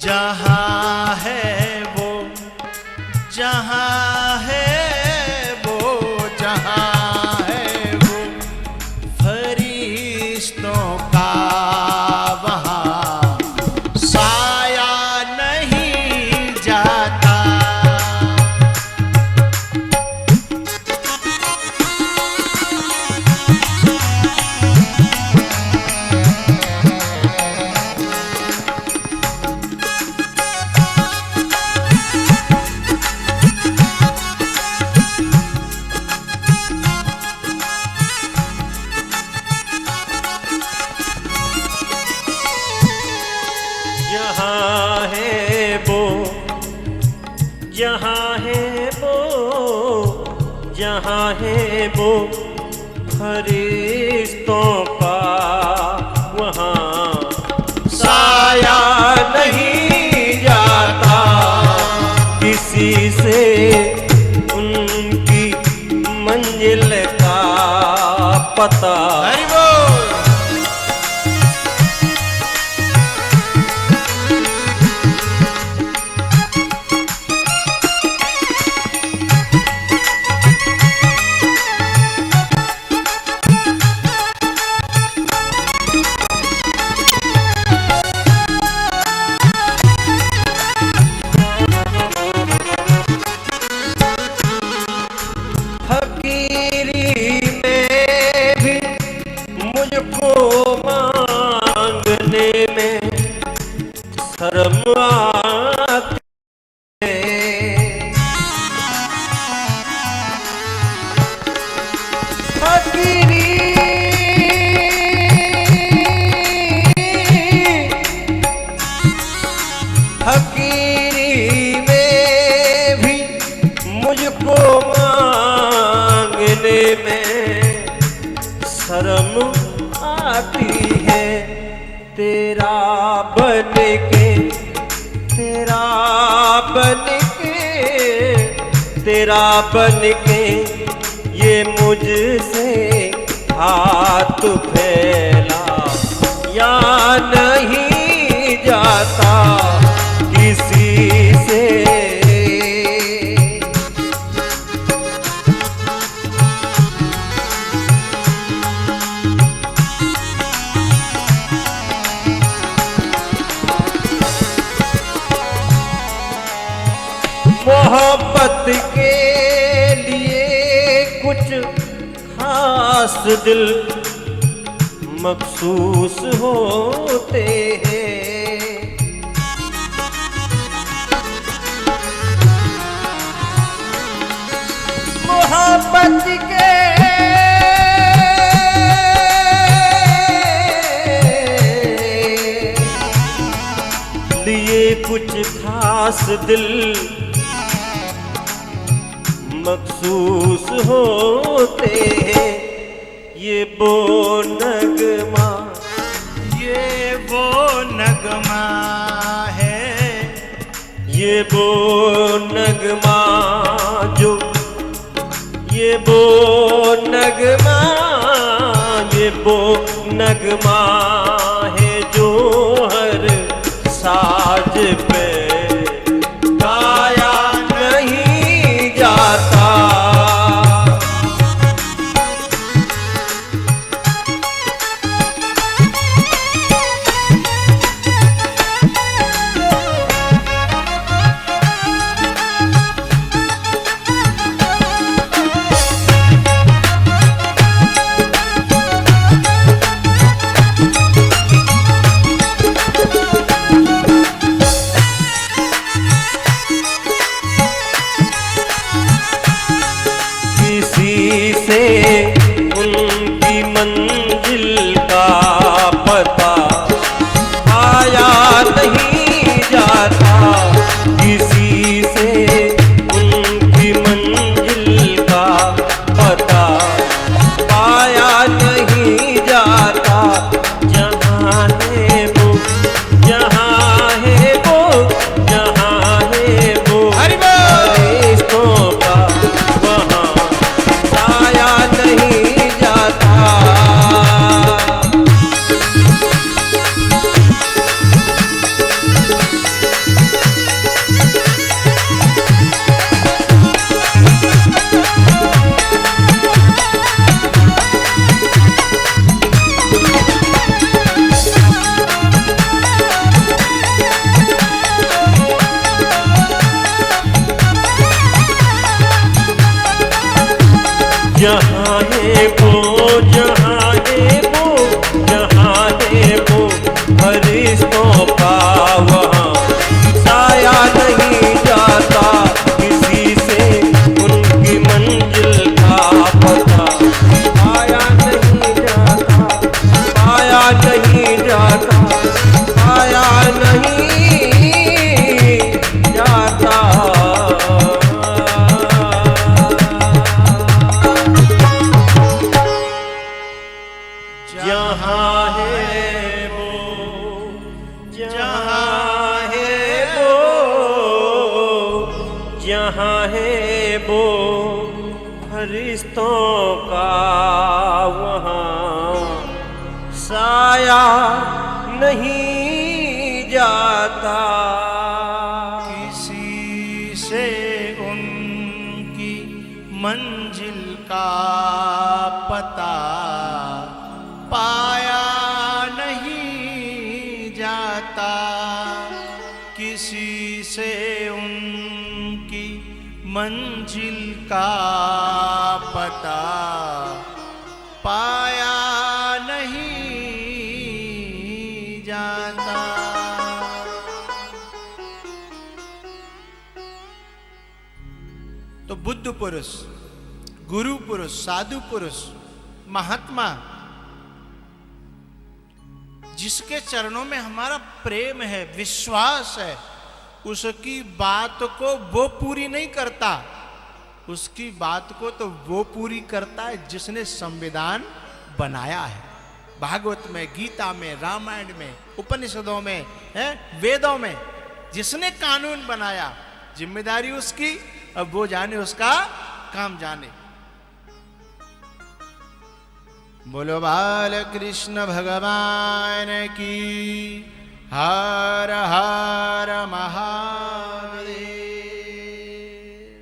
जहाँ है वो, जहाँ है वो, जहाँ है वो। फरिश्तों का वहाँ साया नहीं जाता। जहाँ है वो, जहाँ है वो, जहाँ है वो फरिश्तों का वहाँ साया नहीं जाता। किसी से उनकी मंजिल का पता हरि बोल। फकीरी में भी मुझको मांगने में शर्म आती है। फकीरी फकीरी में भी मुझको मांगने में शर्म आती है। तेरा बन के, तेरा बन के, तेरा बन के ये मुझसे हाथ फैला या नहीं जाता किसी से। मोहब्बत के लिए कुछ खास दिल मखसूस होते हैं। मोहब्बत के लिए कुछ खास दिल मखसूस होते हैं। ये वो नगमा, ये वो नगमा है, ये वो नगमा जो, ये वो नगमा, ये वो नगमा है जो हर साज पे गाया नहीं जाता। है वो, जहाँ है वो फरिश्तों का वहाँ साया नहीं जाता किसी से उनकी मंजिल का पता। पाया नहीं जाता, पाया नहीं जाता, पाया नहीं जाता। जहाँ है वो, जहाँ है वो, जहाँ है वो फरिश्तों का वहाँ साया नहीं जाता किसी से उनकी मंजिल का पता पाया नहीं जाता। किसी से उनकी मंजिल का पता पाया नहीं जाता। तो बुद्ध पुरुष, गुरु पुरुष, साधु पुरुष, महात्मा, जिसके चरणों में हमारा प्रेम है, विश्वास है, उसकी बात को वो पूरी नहीं करता, उसकी बात को तो वो पूरी करता है जिसने संविधान बनाया है। भागवत में, गीता में, रामायण में, उपनिषदों में, वेदों में जिसने कानून बनाया, जिम्मेदारी उसकी, अब वो जाने उसका काम जाने। बोलो बाल कृष्ण भगवान की। हर हर